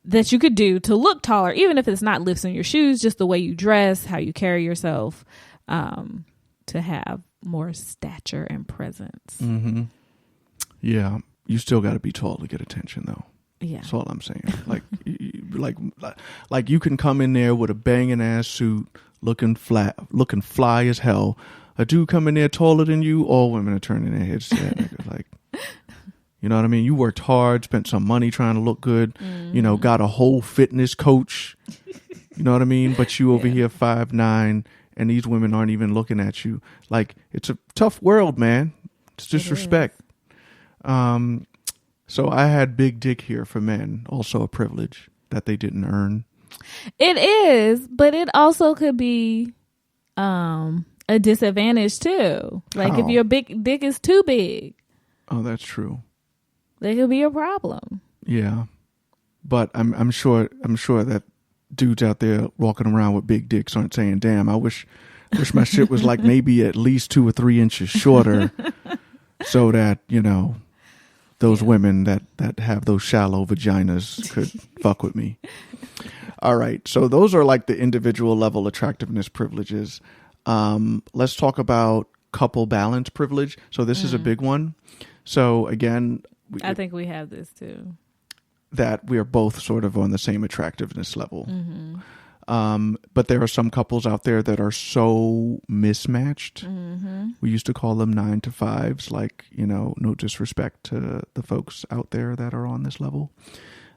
that you could do to look taller, even if it's not lifts in your shoes, just the way you dress, how you carry yourself, to have more stature and presence. Yeah, you still got to be tall to get attention, though. Yeah, that's all I'm saying. Like you can come in there with a banging ass suit, looking fly as hell. A dude come in there taller than you, all women are turning their heads to that nigga. Like, you know what I mean? You worked hard, spent some money trying to look good, you know, got a whole fitness coach, you know what I mean? But you over here 5'9", and these women aren't even looking at you. Like, it's a tough world, man. It's disrespect. So I had big dick here for men, also a privilege that they didn't earn. It is, but it also could be a disadvantage too. Like, if your big dick is too big. Oh, that's true. There could be a problem. Yeah, but I'm sure that dudes out there walking around with big dicks aren't saying, "Damn, I wish my shit was like maybe at least 2 or 3 inches shorter," so that, you know, those women that have those shallow vaginas could fuck with me. All right, so those are like the individual level attractiveness privileges. Let's talk about couple balance privilege. So this is a big one. So again, I think we have this too. That we are both sort of on the same attractiveness level. But there are some couples out there that are so mismatched. We used to call them 9 to 5s, like, you know, no disrespect to the folks out there that are on this level.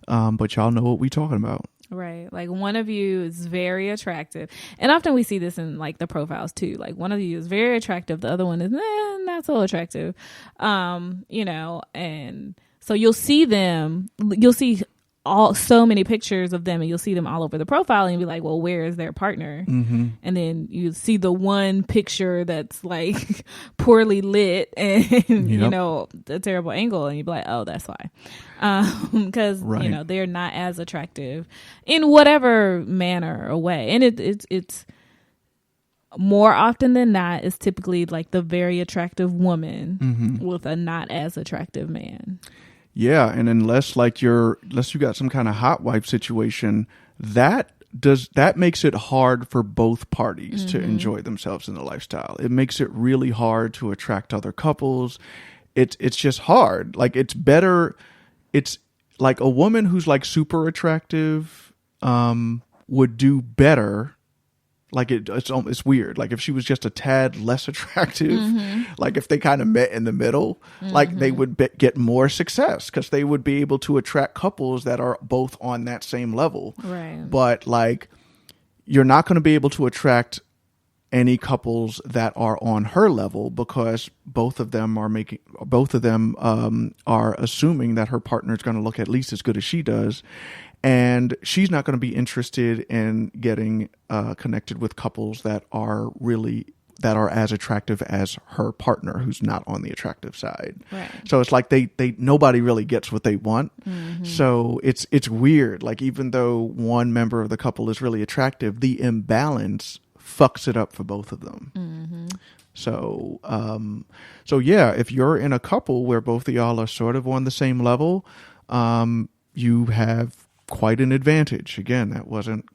But y'all know what we talking about. Right. Like, one of you is very attractive. And often we see this in like the profiles too. Like, one of you is very attractive. The other one is not so attractive. You know, and so you'll see so many pictures of them, and you'll see them all over the profile, and you'll be like, well, where is their partner? And then you see the one picture that's like poorly lit and you know, a terrible angle, and you'll be like, oh, that's why. Because you know, they're not as attractive in whatever manner or way. And it's more often than not, it's typically like the very attractive woman with a not as attractive man. Yeah, and unless you got some kind of hot wife situation, that makes it hard for both parties to enjoy themselves in the lifestyle. It makes it really hard to attract other couples. It's just hard. Like, it's better. It's like a woman who's like super attractive would do better. Like, it's weird. Like, if she was just a tad less attractive, like if they kind of met in the middle, like they would get more success because they would be able to attract couples that are both on that same level. Right. But like, you're not going to be able to attract any couples that are on her level because both of them are assuming that her partner is going to look at least as good as she does. And she's not going to be interested in getting connected with couples that are as attractive as her partner, who's not on the attractive side. Right. So it's like nobody really gets what they want. So it's weird. Like, even though one member of the couple is really attractive, the imbalance fucks it up for both of them. So yeah, if you're in a couple where both of y'all are sort of on the same level, you have quite an advantage. Again, that wasn't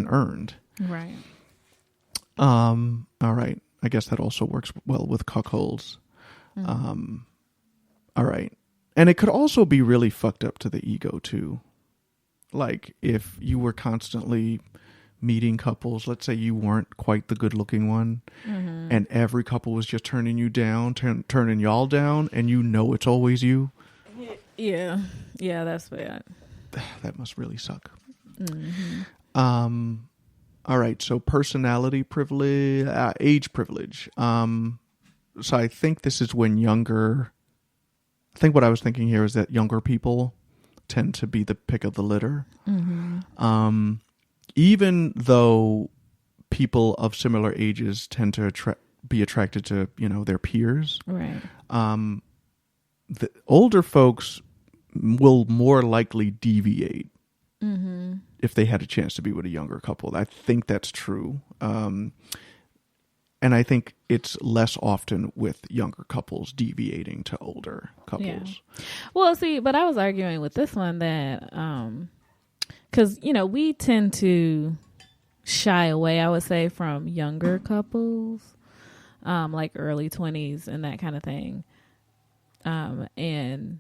earned. Right. All right. I guess that also works well with cuckolds. All right. And it could also be really fucked up to the ego too. Like, if you were constantly meeting couples, let's say you weren't quite the good looking one, and every couple was just turning you down, turning y'all down, and you know it's always you. Yeah, that's bad. That must really suck. All right, so personality privilege, age privilege. So I think this is when I think what I was thinking here is that younger people tend to be the pick of the litter. Even though people of similar ages tend to be attracted to, you know, their peers. Right. The older folks will more likely deviate if they had a chance to be with a younger couple. I think that's true. And I think it's less often with younger couples deviating to older couples. Yeah. Well, see, but I was arguing with this one that, because, you know, we tend to shy away, I would say, from younger couples, like early 20s and that kind of thing. And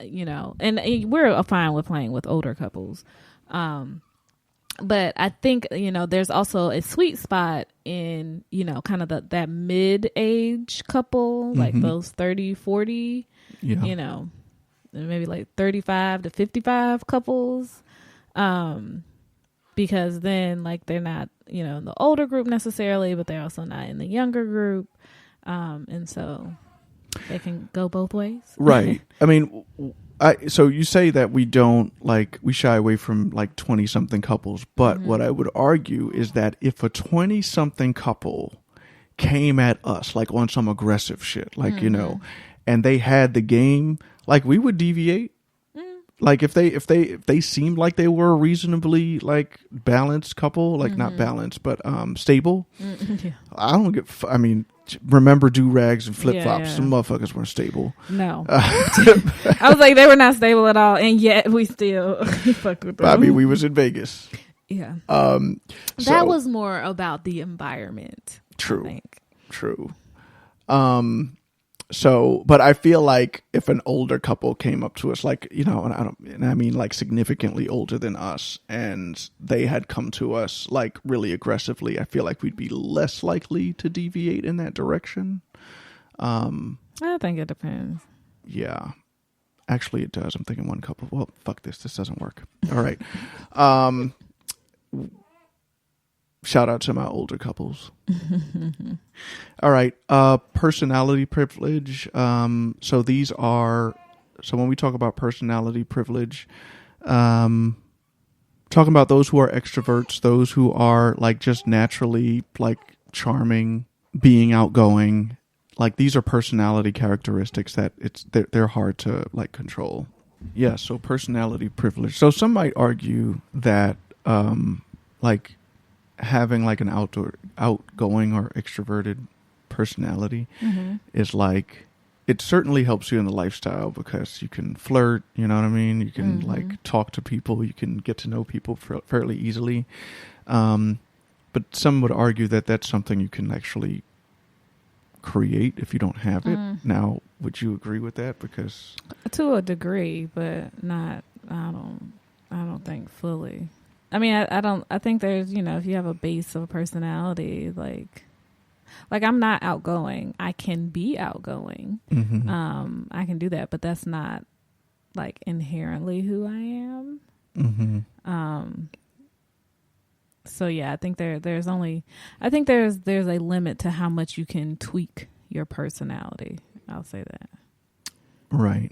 you know, and we're fine with playing with older couples. But I think, you know, there's also a sweet spot in, you know, kind of that mid-age couple, like those 30, 40, you know, maybe like 35 to 55 couples. Because then, like, they're not, you know, in the older group necessarily, but they're also not in the younger group. And so they can go both ways. Right. I mean, so you say that we shy away from like 20 something couples, but what I would argue is that if a 20 something couple came at us like on some aggressive shit, like, you know, and they had the game, like, we would deviate. Like, if they seemed like they were a reasonably like balanced couple, like not balanced, but stable. Yeah. I mean, remember do-rags and flip-flops. Yeah. Some motherfuckers weren't stable. No. I was like, they were not stable at all, and yet we still fucked with them. I mean, we was in Vegas. Yeah. That was more about the environment. True. I think. True. So, but I feel like if an older couple came up to us, like, you know, and I mean like significantly older than us, and they had come to us like really aggressively, I feel like we'd be less likely to deviate in that direction. I think it depends. Yeah. Actually, it does. I'm thinking one couple. Well, fuck this. This doesn't work. All right. Shout out to my older couples. All right. Personality privilege. So when we talk about personality privilege, Talking about those who are extroverts, those who are like just naturally like charming, being outgoing. Like these are personality characteristics that they're hard to like control. Yeah, so personality privilege. So some might argue that like having like an outgoing or extroverted personality is like, it certainly helps you in the lifestyle because you can flirt, you know what I mean? You can like talk to people, you can get to know people fairly easily. But some would argue that that's something you can actually create if you don't have it. Now, would you agree with that? Because to a degree, but not, I don't think fully. I mean, I think there's, you know, if you have a base of a personality, like I'm not outgoing. I can be outgoing. I can do that, but that's not like inherently who I am. So yeah, I think there's a limit to how much you can tweak your personality. I'll say that. Right.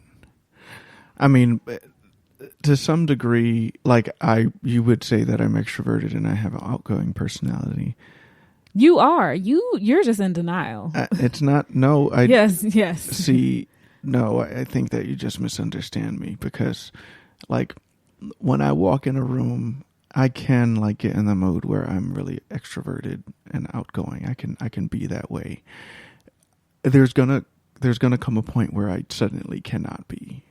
I mean, to some degree, like you would say that I'm extroverted and I have an outgoing personality. You are. You're just in denial. It's not. No. Yes. See, no, I think that you just misunderstand me because, like, when I walk in a room, I can like get in the mode where I'm really extroverted and outgoing. I can be that way. There's gonna come a point where I suddenly cannot be,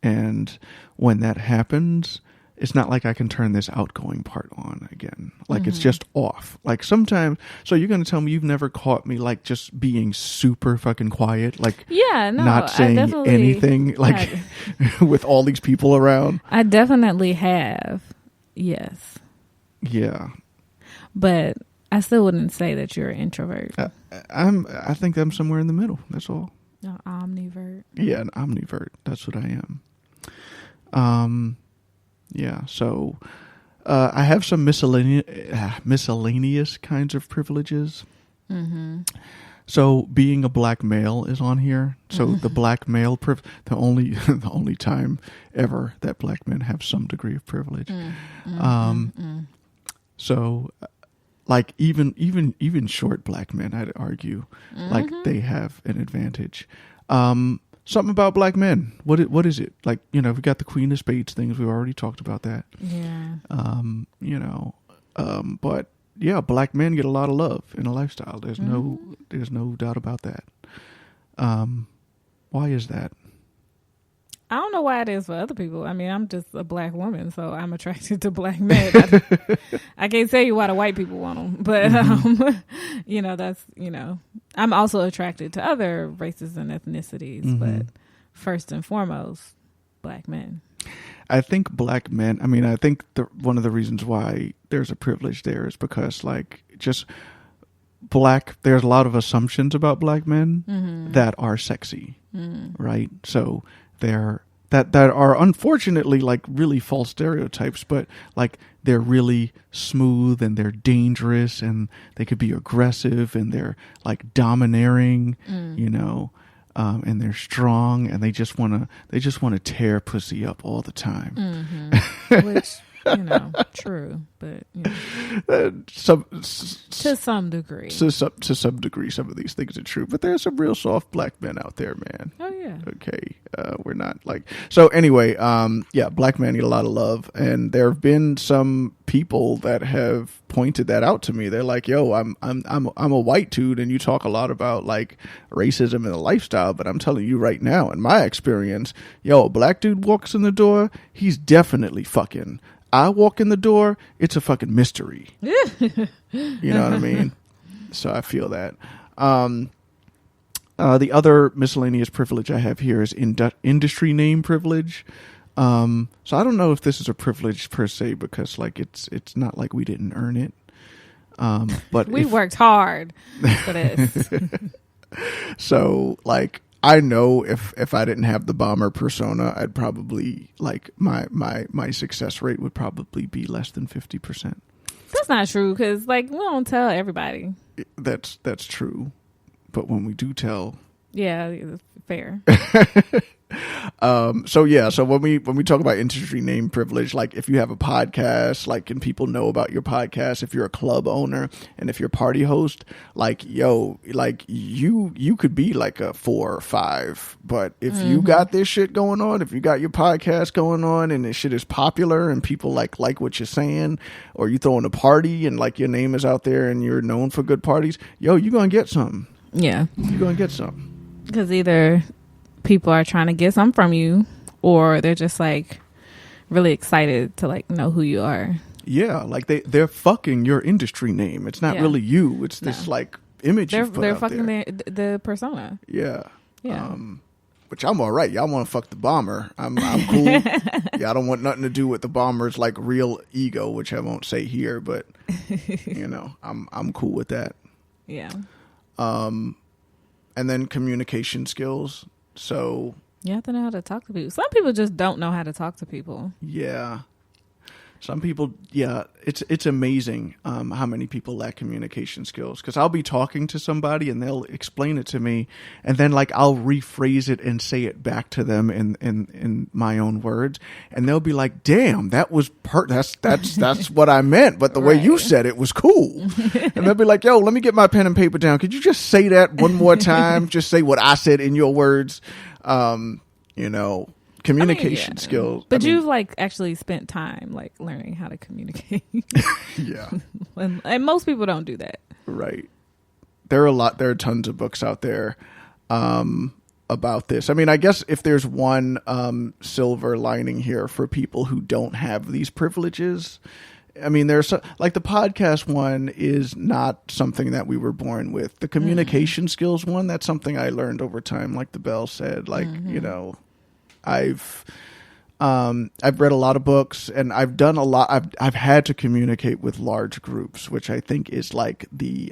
and when that happens, it's not like I can turn this outgoing part on again. Like it's just off. Like sometimes, so you're going to tell me you've never caught me like just being super fucking quiet, like not saying anything, like with all these people around. I definitely have. Yes. Yeah. But I still wouldn't say that you're an introvert. I think I'm somewhere in the middle. That's all. An omnivert. Yeah, an omnivert. That's what I am. Yeah, so I have some miscellaneous kinds of privileges. So being a black male is on here. So the black male the only time ever that black men have some degree of privilege. So like even short black men, I'd argue, like they have an advantage. Something about black men. What is it? Like, you know, we got the Queen of Spades things. We've already talked about that. Yeah. You know, but yeah, black men get a lot of love in a lifestyle. There's no doubt about that. Why is that? I don't know why it is for other people. I mean, I'm just a black woman, so I'm attracted to black men. I can't tell you why the white people want them, but you know, that's, you know, I'm also attracted to other races and ethnicities, but first and foremost, black men. I think black men, I mean, I think one of the reasons why there's a privilege there is because like just there's a lot of assumptions about black men that are sexy, right? So that are unfortunately like really false stereotypes, but like they're really smooth and they're dangerous and they could be aggressive and they're like domineering, you know, and they're strong and they just want to tear pussy up all the time. Which, you know, true, but you know, to some degree, some of these things are true. But there's some real soft black men out there, man. Oh yeah. Okay, we're not like so. Anyway, yeah, black men need a lot of love, and there have been some people that have pointed that out to me. They're like, "Yo, I'm a white dude, and you talk a lot about like racism and the lifestyle, but I'm telling you right now, in my experience, yo, a black dude walks in the door, he's definitely fucking." I walk in the door, it's a fucking mystery. You know what I mean? So I feel that. The other miscellaneous privilege I have here is industry name privilege. So I don't know if this is a privilege per se because like it's not like we didn't earn it. But we worked hard for this. So like I know if I didn't have the bomber persona, I'd probably like my success rate would probably be less than 50%. That's not true because like we don't tell everybody. That's true, but when we do tell, yeah, fair. So when we talk about industry name privilege, like if you have a podcast, like, and people know about your podcast, if you're a club owner and if you're a party host, like, yo, like you could be like a 4 or 5, but if you got this shit going on, if you got your podcast going on and this shit is popular and people like what you're saying, or you throwing a party and like your name is out there and you're known for good parties, yo, you're gonna get something. Yeah, you're gonna get something. Because either people are trying to get something from you, or they're just like really excited to like know who you are. Yeah, like they're fucking your industry name. It's not really you. It's this like image you've put they're out fucking there. the persona. Yeah. Yeah. Which I'm all right. Y'all want to fuck the bomber. I'm cool. Yeah, I don't want nothing to do with the bomber's like real ego, which I won't say here, but you know, I'm cool with that. Yeah. And then communication skills. So you have to know how to talk to people. Some people just don't know how to talk to people. Yeah. Some people, yeah, it's amazing how many people lack communication skills. Because I'll be talking to somebody and they'll explain it to me, and then like I'll rephrase it and say it back to them in my own words, and they'll be like, "Damn, that was that's what I meant, but the way you said it was cool." And they'll be like, "Yo, let me get my pen and paper down. Could you just say that one more time? Just say what I said in your words." You know. Communication skills. But you've like actually spent time like learning how to communicate. Yeah. and most people don't do that. Right. There are tons of books out there about this. I mean, I guess if there's one silver lining here for people who don't have these privileges, I mean, there's like the podcast one is not something that we were born with. The communication skills one, that's something I learned over time, like the Bell said, like, you know, I've read a lot of books and I've done a lot. I've had to communicate with large groups, which I think is like the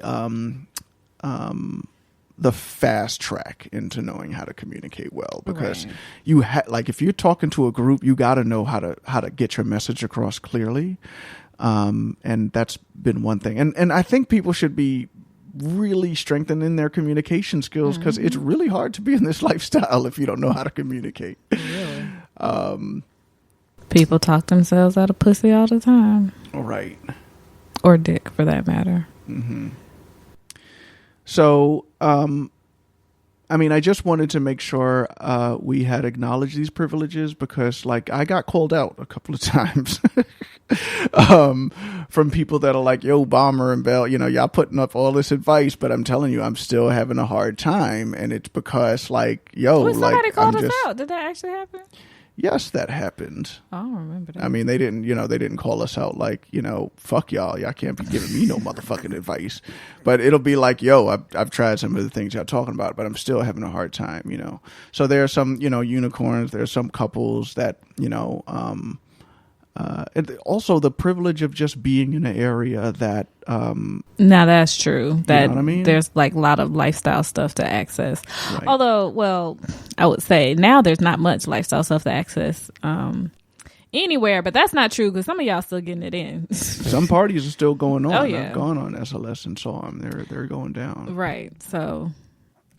fast track into knowing how to communicate well, because you like if you're talking to a group, you got to know how to get your message across clearly. And that's been one thing. And I think people should be really strengthening their communication skills, because it's really hard to be in this lifestyle if you don't know how to communicate. Really? People talk themselves out of pussy all the time. Right. Or dick, for that matter. Mm-hmm. So, I mean, I just wanted to make sure we had acknowledged these privileges, because, like, I got called out a couple of times from people that are like, "Yo, Bomber and Bell, you know, y'all putting up all this advice, but I'm telling you, I'm still having a hard time." And it's because, like, yo, somebody like, called us out. Did that actually happen? Yes, that happened. I don't remember that. I mean, they didn't call us out like, you know, fuck y'all. Y'all can't be giving me no motherfucking advice. But it'll be like, yo, I've tried some of the things y'all talking about, but I'm still having a hard time, you know. So there are some, you know, unicorns. There are some couples that, you know, and also the privilege of just being in an area that now that's true, that you know what I mean? There's like a lot of lifestyle stuff to access. Right. Although, well, I would say now there's not much lifestyle stuff to access anywhere, but that's not true, because some of y'all still getting it in. Some parties are still going on. Oh, yeah. I've gone on SLS and saw them. They're going down. Right. So,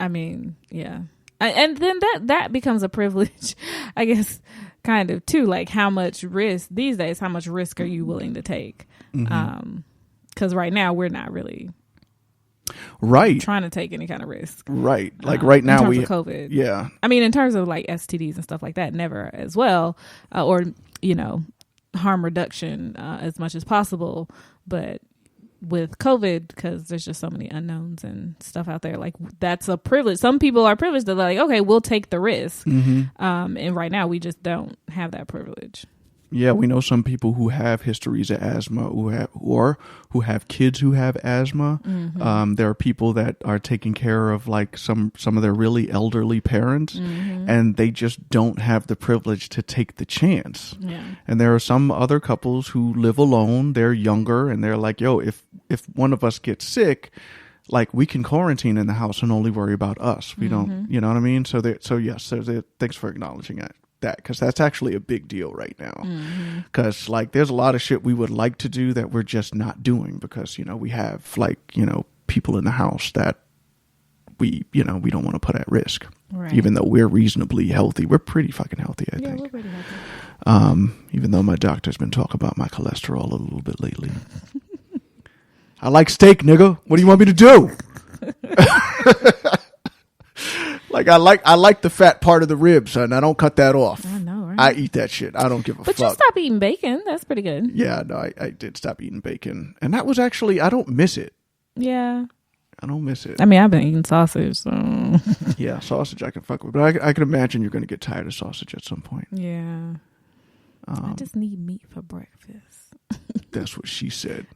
I mean, yeah. And then that becomes a privilege, I guess, kind of too. Like, how much risk these days? How much risk are you willing to take? Because right now we're not really trying to take any kind of risk. Right. Like right now in terms of COVID. Yeah. I mean, in terms of like STDs and stuff like that, never as well, or you know, harm reduction as much as possible, but with COVID, because there's just so many unknowns and stuff out there, like that's a privilege. Some people are privileged. They're like, okay, we'll take the risk. And right now we just don't have that privilege. Yeah, we know some people who have histories of asthma, who have kids who have asthma. There are people that are taking care of like some of their really elderly parents, and they just don't have the privilege to take the chance. Yeah. And there are some other couples who live alone. They're younger, and they're like, "Yo, if one of us gets sick, like we can quarantine in the house and only worry about us. We don't, you know what I mean?" So yes, thanks for acknowledging that, because that's actually a big deal right now, because like there's a lot of shit we would like to do that we're just not doing, because, you know, we have like, you know, people in the house that we don't want to put at risk. Right. Even though we're reasonably healthy, we're pretty fucking healthy, I think. We're pretty healthy. Even though my doctor's been talking about my cholesterol a little bit lately. I like steak, nigga. What do you want me to do? Like I like the fat part of the rib, son. I don't cut that off. I know, right? I eat that shit. I don't give a fuck. But you stop eating bacon. That's pretty good. Yeah, no, I did stop eating bacon, and that was actually I don't miss it. Yeah. I don't miss it. I mean, I've been eating sausage, so. Yeah, sausage I can fuck with, but I can imagine you're going to get tired of sausage at some point. Yeah. I just need meat for breakfast. That's what she said.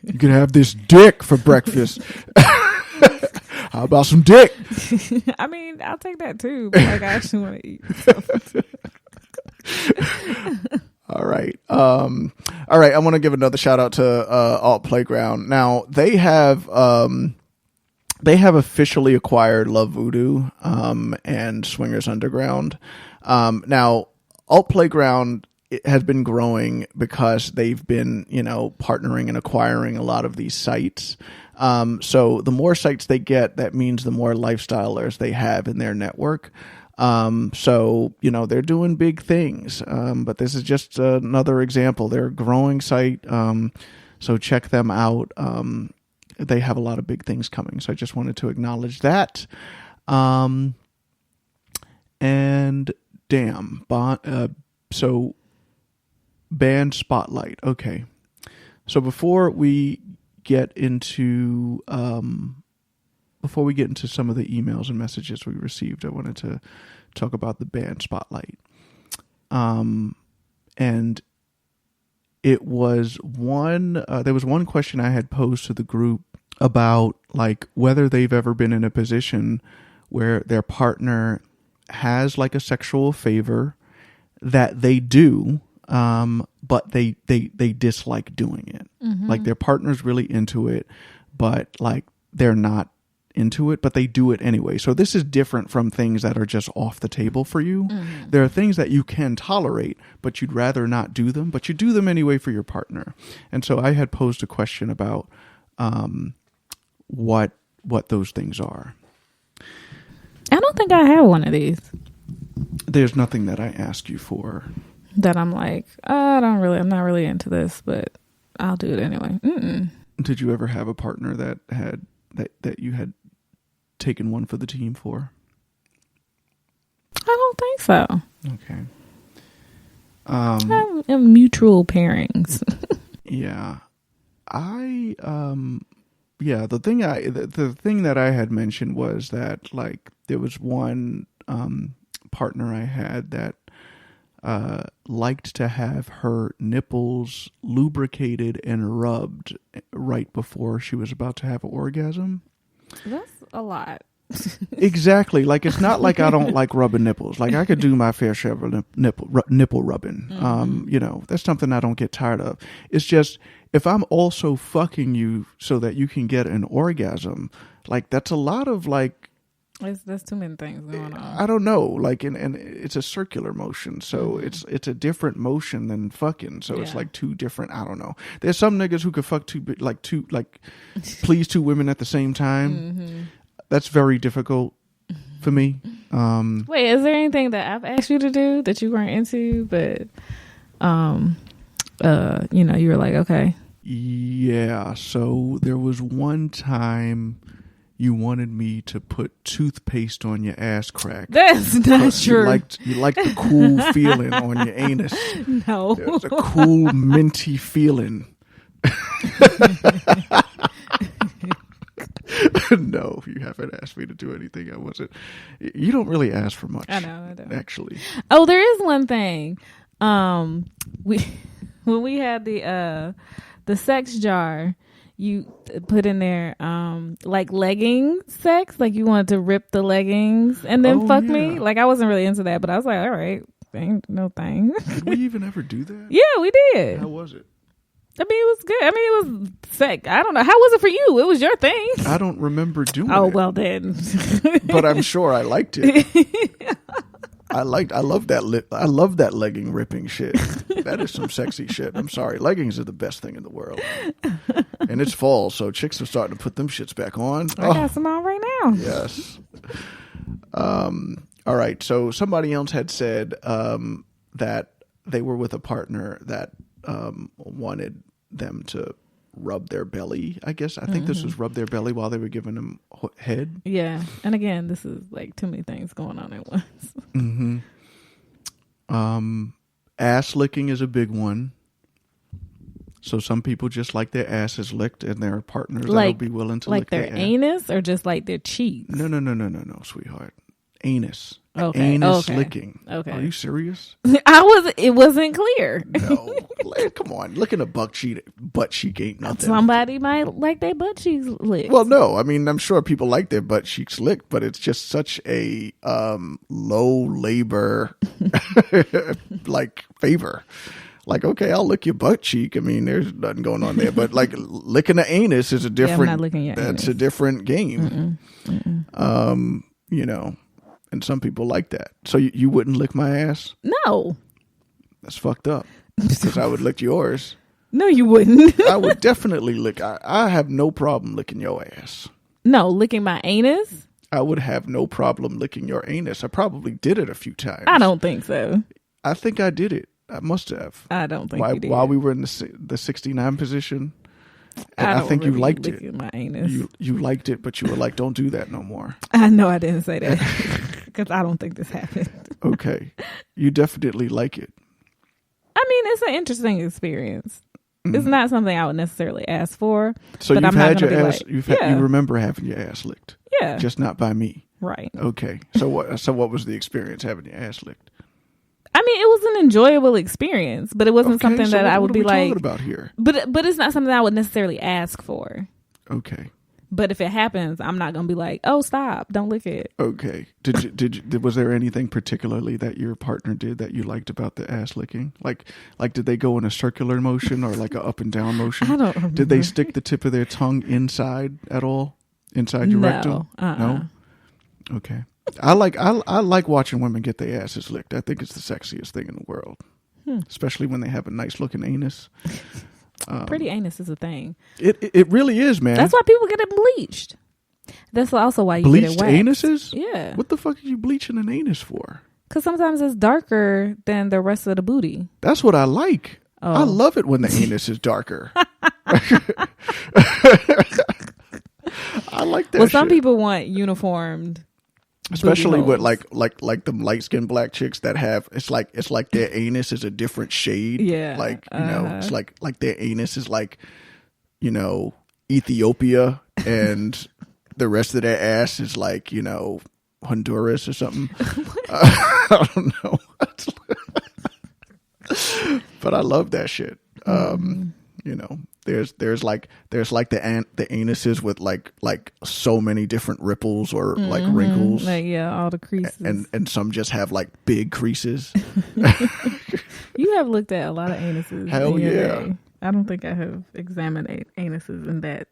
You can have this dick for breakfast. How about some dick? I mean, I'll take that too, but like I actually want to eat. All right. All right. I want to give another shout out to Altplayground. Now they have officially acquired Love Voodoo and Swingers Underground. Now Altplayground has been growing because they've been, partnering and acquiring a lot of these sites. So the more sites they get, that means the more lifestylers they have in their network. So, they're doing big things. But this is just another example. They're a growing site. So check them out. They have a lot of big things coming. So I just wanted to acknowledge that. And damn, so band spotlight. Okay. So before we get into some of the emails and messages we received, I wanted to talk about the band spotlight. And it was there was one question I had posed to the group about like whether they've ever been in a position where their partner has like a sexual favor that they do, but they dislike doing it. Mm-hmm. Like their partner's really into it, but like they're not into it, but they do it anyway. So this is different from things that are just off the table for you. Mm-hmm. There are things that you can tolerate, but you'd rather not do them, but you do them anyway for your partner. And so I had posed a question about what those things are. I don't think I have one of these. There's nothing that I ask you for that I'm like, I'm not really into this, but I'll do it anyway. Mm-mm. Did you ever have a partner that you had taken one for the team for? I don't think so. Okay. I have mutual pairings. Yeah. The thing that I had mentioned was that like there was one partner I had that liked to have her nipples lubricated and rubbed right before she was about to have an orgasm. That's a lot. Exactly. Like, it's not like I don't like rubbing nipples. Like, I could do my fair share of nipple rubbing. Mm-hmm. That's something I don't get tired of. It's just, if I'm also fucking you so that you can get an orgasm, like, that's a lot of, like, there's too many things going on. I don't know. Like, and it's a circular motion. So mm-hmm. it's a different motion than fucking. So it's like two different, I don't know. There's some niggas who could fuck please two women at the same time. Mm-hmm. That's very difficult for me. Wait, is there anything that I've asked you to do that you weren't into, but, you were like, okay. Yeah. So there was one time you wanted me to put toothpaste on your ass crack. That's not true. You liked the cool feeling on your anus. No. There's a cool minty feeling. No, you haven't asked me to do anything. You don't really ask for much. I know, I don't. Actually. Oh, there is one thing. When we had the sex jar, you put in there like legging sex, like you wanted to rip the leggings and then fuck me. Like, I wasn't really into that, but I was like, all right, ain't no thing. Did we even ever do that? Yeah, we did. How was it? I mean, it was good. I mean, it was sick. I don't know. How was it for you? It was your thing. I don't remember doing it. Oh, well then. But I'm sure I liked it. I love that legging ripping shit. That is some sexy shit. I'm sorry. Leggings are the best thing in the world. And it's fall, so chicks are starting to put them shits back on. I got some on right now. Yes. All right. So somebody else had said that they were with a partner that wanted them to rub their belly. I guess I think this was rub their belly while they were giving them head. Yeah. And again, this is like too many things going on at once. Ass licking is a big one. So some people just like their asses licked, and their partners that'll be willing to lick their anus, or just like their cheeks. No, sweetheart. Anus. Okay. Anus licking. Okay. Are you serious? It wasn't clear. No. Come on. Licking a butt cheek ain't nothing. Somebody might like their butt cheeks licked. Well, no. I mean, I'm sure people like their butt cheeks licked, but it's just such a low labor like favor. Like, okay, I'll lick your butt cheek. I mean, there's nothing going on there, but like licking the anus is a different. I'm not licking your anus. That's a different game. You know, and some people like that. So you wouldn't lick my ass? No. That's fucked up. Because I would lick yours. No, you wouldn't. I would definitely lick. I have no problem licking your ass. No, licking my anus? I would have no problem licking your anus. I probably did it a few times. I don't think so. I think I did it. I must have. I don't think you did. While we were in the 69 position. And I think really you liked it. My anus. You liked it, but you were like, don't do that no more. I know I didn't say that. Because I don't think this happened. Okay. You definitely like it. I mean, it's an interesting experience. It's not something I would necessarily ask for. So but you've I'm not had your gonna ass. be You remember having your ass licked. Yeah. Just not by me. Right. Okay. So what was the experience having your ass licked? I mean, it was an enjoyable experience, but it wasn't something that I would be like. What about here? But it's not something I would necessarily ask for. Okay. But if it happens, I'm not gonna be like, "Oh, stop! Don't lick it." Okay. Was there anything particularly that your partner did that you liked about the ass licking? Like did they go in a circular motion or like a up and down motion? I don't remember. Did they stick the tip of their tongue inside at all? Inside your rectum? No. Okay. I like watching women get their asses licked. I think it's the sexiest thing in the world, especially when they have a nice looking anus. Pretty anus is a thing. It really is, man. That's why people get it bleached. That's also why you bleached get it waxed. anuses. Yeah. What the fuck are you bleaching an anus for? Because sometimes it's darker than the rest of the booty. That's what I like. Oh. I love it when the anus is darker. I like that. Well, some shit. people want uniformed. Especially with holes. like them light skinned black chicks that have it's like their anus is a different shade. Yeah. Like, you know, it's like their anus is like, you know, Ethiopia and the rest of their ass is like, you know, Honduras or something. I don't know. But I love that shit. You know, there's like the anuses with like so many different ripples or like wrinkles. Like, yeah, all the creases. And some just have like big creases. You have looked at a lot of anuses. Hell yeah. Day. I don't think I have examined anuses in that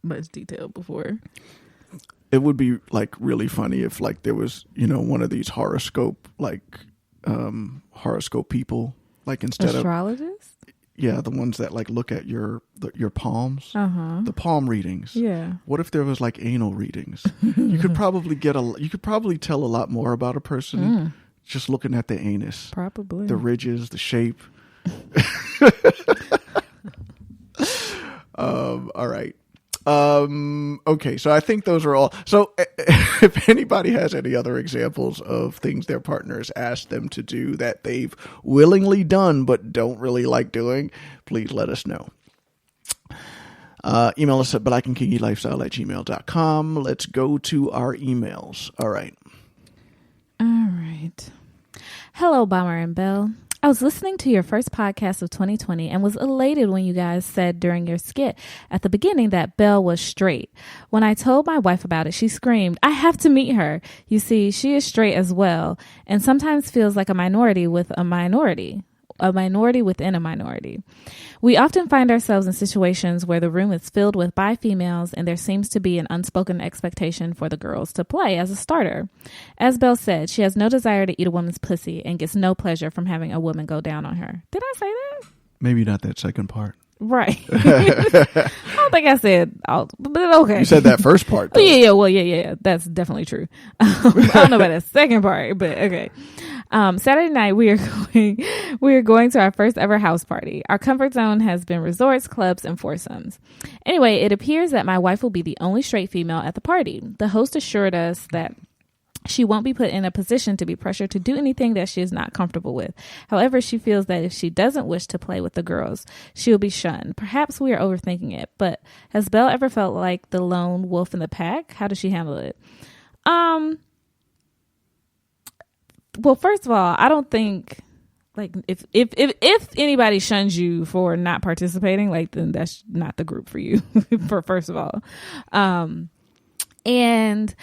much detail before. It would be like really funny if like there was, you know, one of these horoscope people, like instead astrologists? Yeah, the ones that like look at your palms, the palm readings. Yeah. What if there was like anal readings? You could probably tell a lot more about a person just looking at the anus, probably the ridges, the shape. All right. Okay, so I think those are all. So if anybody has any other examples of things their partners asked them to do that they've willingly done but don't really like doing, please let us know. Email us at blacnkinkylifestyle@gmail.com. Let's go to our emails. All right. Hello, Bomber and Belle. I was listening to your first podcast of 2020 and was elated when you guys said during your skit at the beginning that Belle was straight. When I told my wife about it, she screamed, "I have to meet her." You see, she is straight as well and sometimes feels like a minority with a minority within a minority. We often find ourselves in situations where the room is filled with bi females and there seems to be an unspoken expectation for the girls to play as a starter. As Belle said, she has no desire to eat a woman's pussy and gets no pleasure from having a woman go down on her. Did I say that? Maybe not that second part. Right. I don't think I said all, but okay. You said that first part, though. Oh, yeah. Well, yeah. That's definitely true. I don't know about the second part, but okay. Saturday night, we are going to our first ever house party. Our comfort zone has been resorts, clubs, and foursomes. Anyway, it appears that my wife will be the only straight female at the party. The host assured us that she won't be put in a position to be pressured to do anything that she is not comfortable with. However, she feels that if she doesn't wish to play with the girls, she will be shunned. Perhaps we are overthinking it, but has Belle ever felt like the lone wolf in the pack? How does she handle it? Well, first of all, I don't think like if anybody shuns you for not participating, like then that's not the group for you. For first of all, and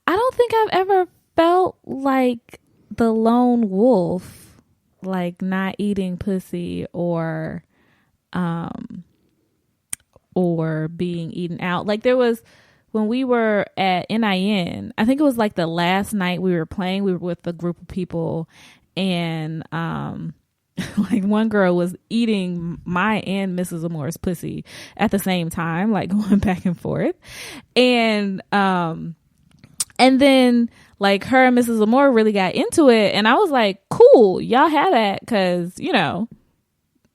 I don't think I've ever felt like the lone wolf, like not eating pussy or being eaten out. Like there was when we were at NIN, I think it was like the last night we were playing, we were with a group of people and like one girl was eating my and Mrs. Amore's pussy at the same time, like going back and forth. And then like her and Mrs. Amore really got into it. And I was like, cool, y'all have that. 'Cause you know,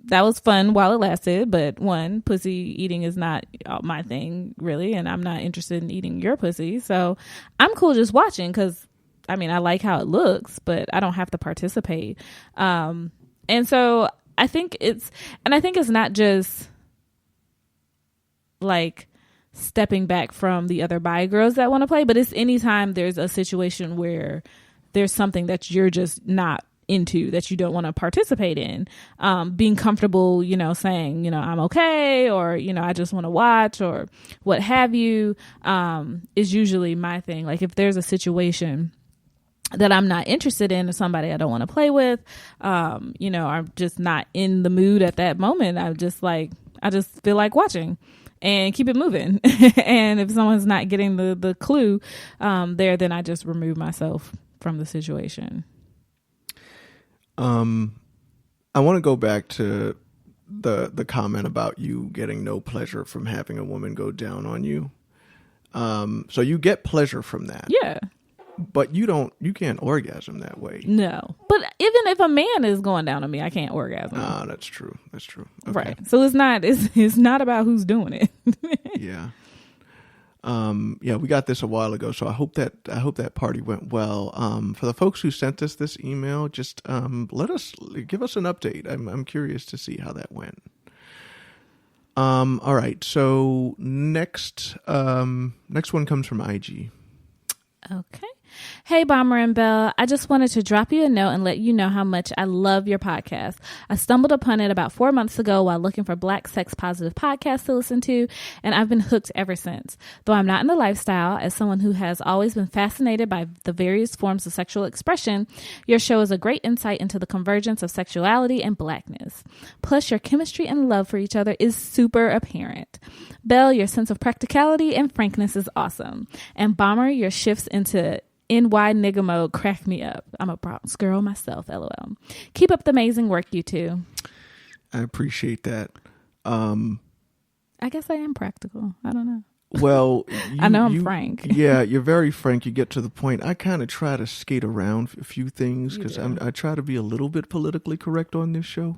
that was fun while it lasted. But one, pussy eating is not my thing really. And I'm not interested in eating your pussy. So I'm cool just watching. 'Cause I mean, I like how it looks, but I don't have to participate. And so I think it's not just like stepping back from the other bi girls that want to play, but it's anytime there's a situation where there's something that you're just not into, that you don't want to participate in, being comfortable, you know, saying, you know, I'm okay, or, you know, I just want to watch or what have you, is usually my thing. Like if there's a situation that I'm not interested in or somebody I don't want to play with, you know, I'm just not in the mood at that moment. I just feel like watching and keep it moving. And if someone's not getting the clue there, then I just remove myself from the situation. I want to go back to the comment about you getting no pleasure from having a woman go down on you. So you get pleasure from that. Yeah. But you can't orgasm that way. No. But even if a man is going down on me, I can't orgasm. Ah, that's true. That's true. Okay. Right. So it's not about who's doing it. Yeah. Yeah, we got this a while ago, so I hope that party went well. For the folks who sent us this email, just give us an update. I'm curious to see how that went. All right. So next one comes from IG. Okay. Hey, Bomber and Belle. I just wanted to drop you a note and let you know how much I love your podcast. I stumbled upon it about 4 months ago while looking for Black sex positive podcasts to listen to, and I've been hooked ever since. Though I'm not in the lifestyle, as someone who has always been fascinated by the various forms of sexual expression, your show is a great insight into the convergence of sexuality and Blackness. Plus, your chemistry and love for each other is super apparent. Belle, your sense of practicality and frankness is awesome. And Bomber, your shifts into NY nigga mode crack me up. I'm a Bronx girl myself, LOL. Keep up the amazing work, you two. I appreciate that. I guess I am practical. I don't know. Well, I know I'm frank. Yeah, you're very frank. You get to the point. I kind of try to skate around a few things because I try to be a little bit politically correct on this show.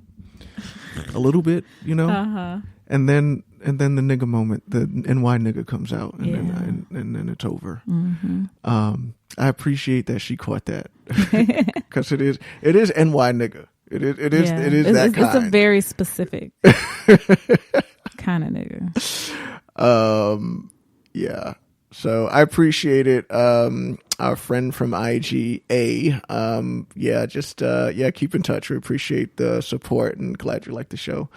A little bit, you know? Uh-huh. And then the nigga moment, the NY nigga comes out, and then it's over. Mm-hmm. I appreciate that she caught that because it is NY nigga. It is that kind. It's a very specific kind of nigga. Yeah. So I appreciate it. Our friend from IGA. Keep in touch. We appreciate the support and glad you like the show.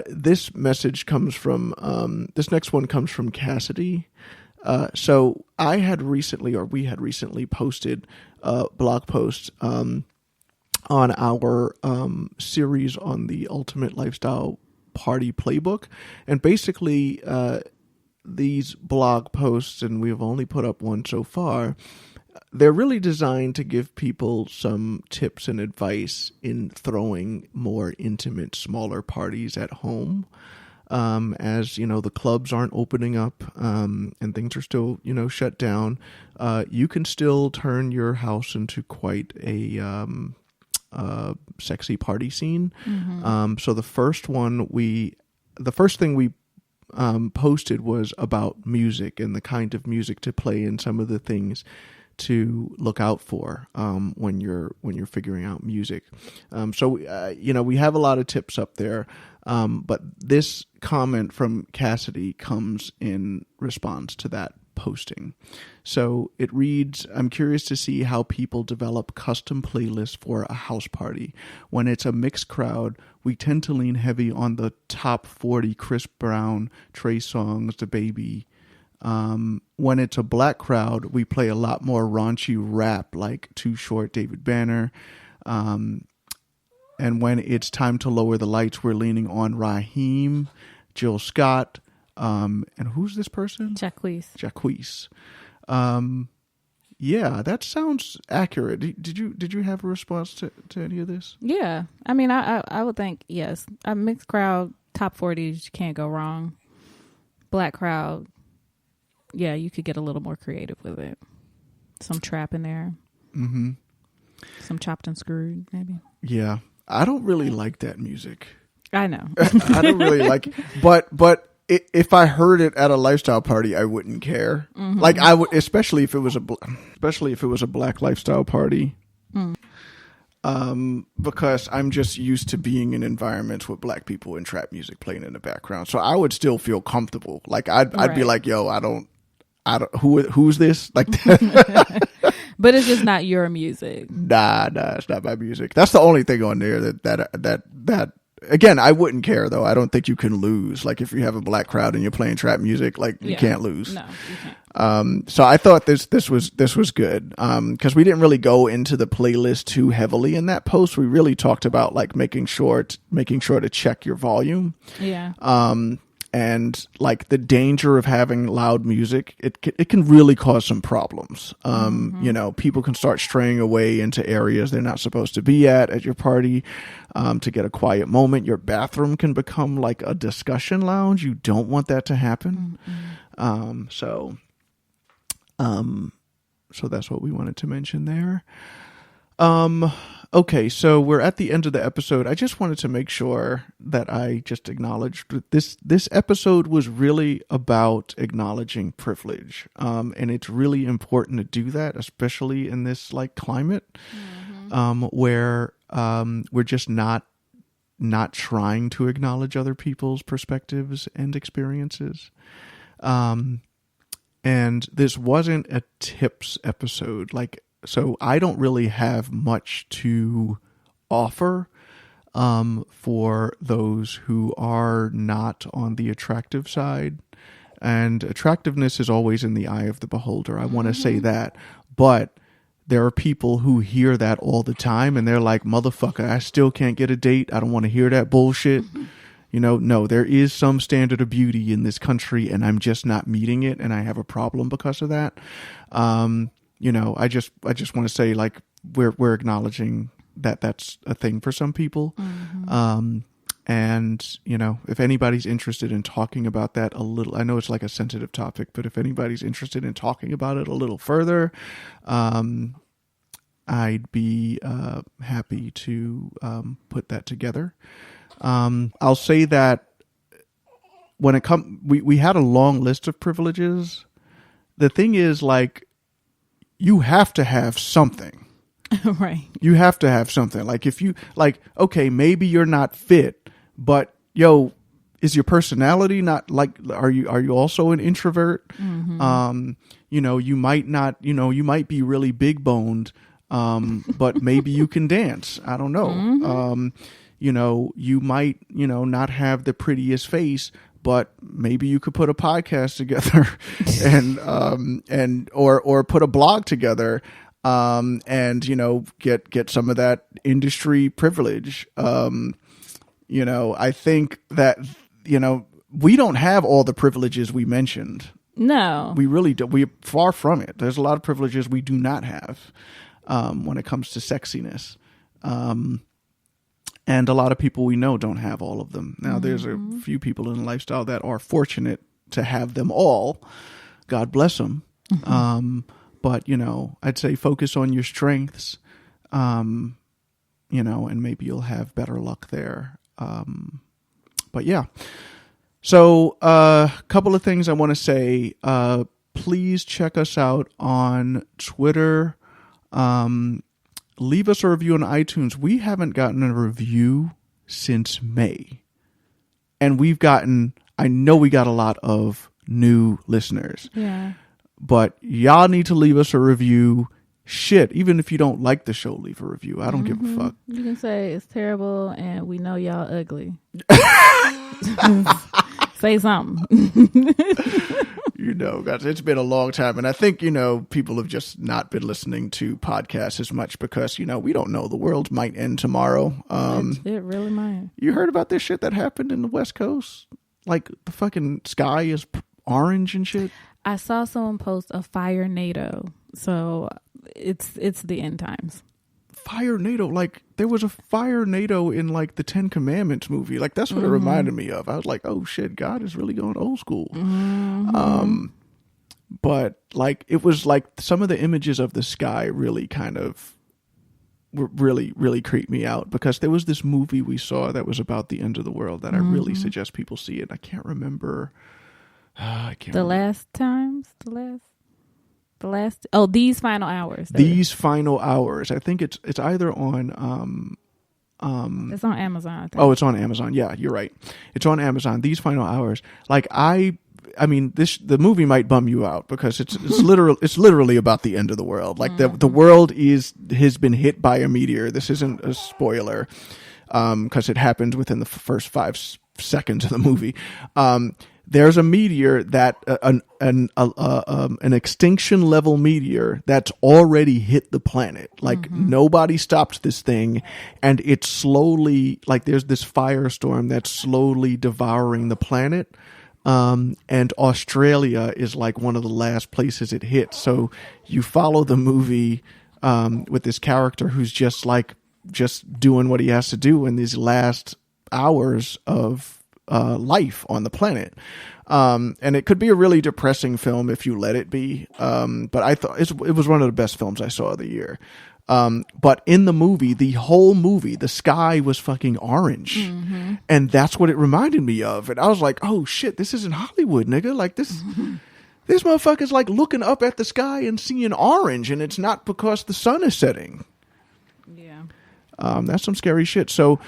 This message comes from, this next one comes from Cassidy. So we had recently posted a blog post, on our, series on the Ultimate Lifestyle Party Playbook. And basically, these blog posts, and we've only put up one so far, they're really designed to give people some tips and advice in throwing more intimate, smaller parties at home. as the clubs aren't opening up, and things are still shut down, you can still turn your house into quite a sexy party scene. So the first thing we posted was about music and the kind of music to play and some of the things to look out for when you're figuring out music. So we have a lot of tips up there, but this comment from Cassidy comes in response to that posting. So it reads, "I'm curious to see how people develop custom playlists for a house party. When it's a mixed crowd, we tend to lean heavy on the top 40 Chris Brown, Trey Songz, The Baby. When it's a black crowd, we play a lot more raunchy rap like Too Short, David Banner. And when it's time to lower the lights, we're leaning on Raheem, Jill Scott, and who's this person? Jacquees. Yeah, that sounds accurate. Did you have a response to any of this? Yeah, I mean, I would think yes. A mixed crowd, top 40s, you can't go wrong. Black crowd, yeah, you could get a little more creative with it. Some trap in there. Mm-hmm. Some chopped and screwed, maybe. Yeah, I don't really like that music. I know. I don't really like it, but if I heard it at a lifestyle party, I wouldn't care. Mm-hmm. Like I would, especially if it was a black lifestyle party. Because I'm just used to being in environments with black people and trap music playing in the background, so I would still feel comfortable. Like I'd be like, yo, I don't. Who's this? Like, but it's just not your music. Nah, it's not my music. That's the only thing on there that. Again, I wouldn't care though. I don't think you can lose. Like if you have a black crowd and you're playing trap music, like you can't lose. No, you can't. So I thought this was good. Cause we didn't really go into the playlist too heavily in that post. We really talked about like making sure to check your volume. Yeah. And like the danger of having loud music, it can really cause some problems. People can start straying away into areas they're not supposed to be at your party, to get a quiet moment. Your bathroom can become like a discussion lounge. You don't want that to happen. So that's what we wanted to mention there. Okay, so we're at the end of the episode. I just wanted to make sure that I just acknowledged that this episode was really about acknowledging privilege. And it's really important to do that, especially in this like climate, where we're just not trying to acknowledge other people's perspectives and experiences. And this wasn't a tips episode. So I don't really have much to offer for those who are not on the attractive side. And attractiveness is always in the eye of the beholder. I want to say that. But there are people who hear that all the time and they're like, motherfucker, I still can't get a date. I don't want to hear that bullshit. No, there is some standard of beauty in this country and I'm just not meeting it. And I have a problem because of that. I just want to say like we're acknowledging that that's a thing for some people. And if anybody's interested in talking about that a little, I know it's like a sensitive topic, but if anybody's interested in talking about it a little further, I'd be happy to put that together. I'll say that when we had a long list of privileges. The thing is like, you have to have something. Right. You have to have something. Like if you like, okay, maybe you're not fit, but is your personality not like, are you also an introvert? You might not, you might be really big boned, but maybe you can dance. I don't know. You might, not have the prettiest face, but maybe you could put a podcast together and or put a blog together, and get some of that industry privilege. I think that we don't have all the privileges we mentioned. No, we really do. We're far from it. There's a lot of privileges we do not have when it comes to sexiness. And a lot of people we know don't have all of them. Now, there's a few people in lifestyle that are fortunate to have them all. God bless them. But, you know, I'd say focus on your strengths, you know, and maybe you'll have better luck there. But yeah. So a couple of things I want to say. Please check us out on Twitter. Leave us a review on iTunes. We haven't gotten a review since May. And I know we got a lot of new listeners. Yeah. But y'all need to leave us a review. Shit, even if you don't like the show, leave a review. I don't give a fuck. You can say it's terrible and we know y'all ugly. Say something. You know, guys, it's been a long time. And I think, you know, people have just not been listening to podcasts as much because, you know, we don't know. The world might end tomorrow. It really might. You heard about this shit that happened in the West Coast? Like the fucking sky is orange and shit? I saw someone post a fire NATO. So it's the end times. Fire NATO, like there was a fire NATO in like the 10 Commandments movie. Like that's what it reminded me of. I was like, oh shit, God is really going old school. But like it was like some of the images of the sky really kind of really creeped me out, because there was this movie we saw that was about the end of the world that I really suggest people see it. I can't remember. These Final Hours. These Final Hours. I think it's either on it's on Amazon, I think. Oh, it's on Amazon. Yeah, you're right. It's on Amazon. These Final Hours. Like I mean, the movie might bum you out because it's literally about the end of the world. Like the world has been hit by a meteor. This isn't a spoiler because it happens within the first 5 seconds of the movie. There's a meteor that an extinction level meteor that's already hit the planet. Like nobody stopped this thing, and it's slowly, like there's this firestorm that's slowly devouring the planet. And Australia is like one of the last places it hits. So you follow the movie with this character who's just doing what he has to do in these last hours of life on the planet. And it could be a really depressing film if you let it be. But I thought it was one of the best films I saw of the year. But in the movie, the whole movie, the sky was fucking orange. And that's what it reminded me of. And I was like, oh shit, this isn't Hollywood, nigga. Like this motherfucker's like looking up at the sky and seeing orange, and it's not because the sun is setting. Yeah. That's some scary shit. So,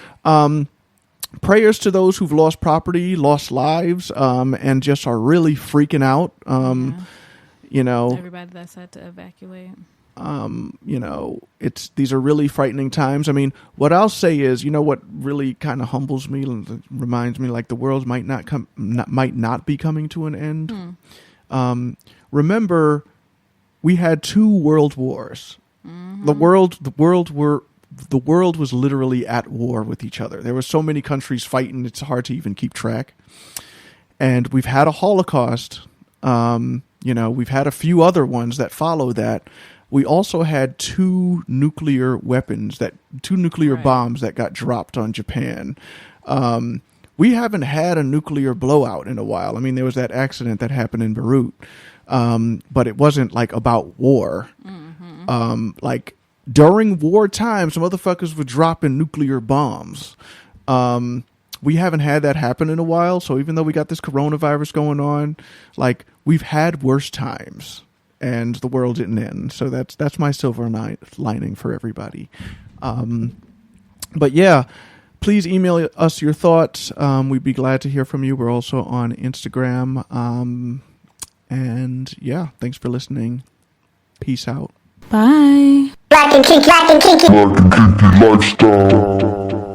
prayers to those who've lost property, lost lives, and just are really freaking out. You know, everybody that's had to evacuate. You know, these are really frightening times. I mean, what I'll say is, you know, what really kind of humbles me and reminds me, like the world might not be coming to an end. Remember, we had 2 world wars. The world was literally at war with each other. There were so many countries fighting, it's hard to even keep track. And we've had a Holocaust. You know, we've had a few other ones that follow that. We also had 2 nuclear bombs that got dropped on Japan. We haven't had a nuclear blowout in a while. I mean, there was that accident that happened in Beirut. But it wasn't like about war. Like during war times, motherfuckers were dropping nuclear bombs. We haven't had that happen in a while. So even though we got this coronavirus going on, like we've had worse times. And the world didn't end. So that's my silver lining for everybody. But yeah, please email us your thoughts. We'd be glad to hear from you. We're also on Instagram. And yeah, thanks for listening. Peace out. Bye. Blacnkinky. Blacnkinky lifestyle.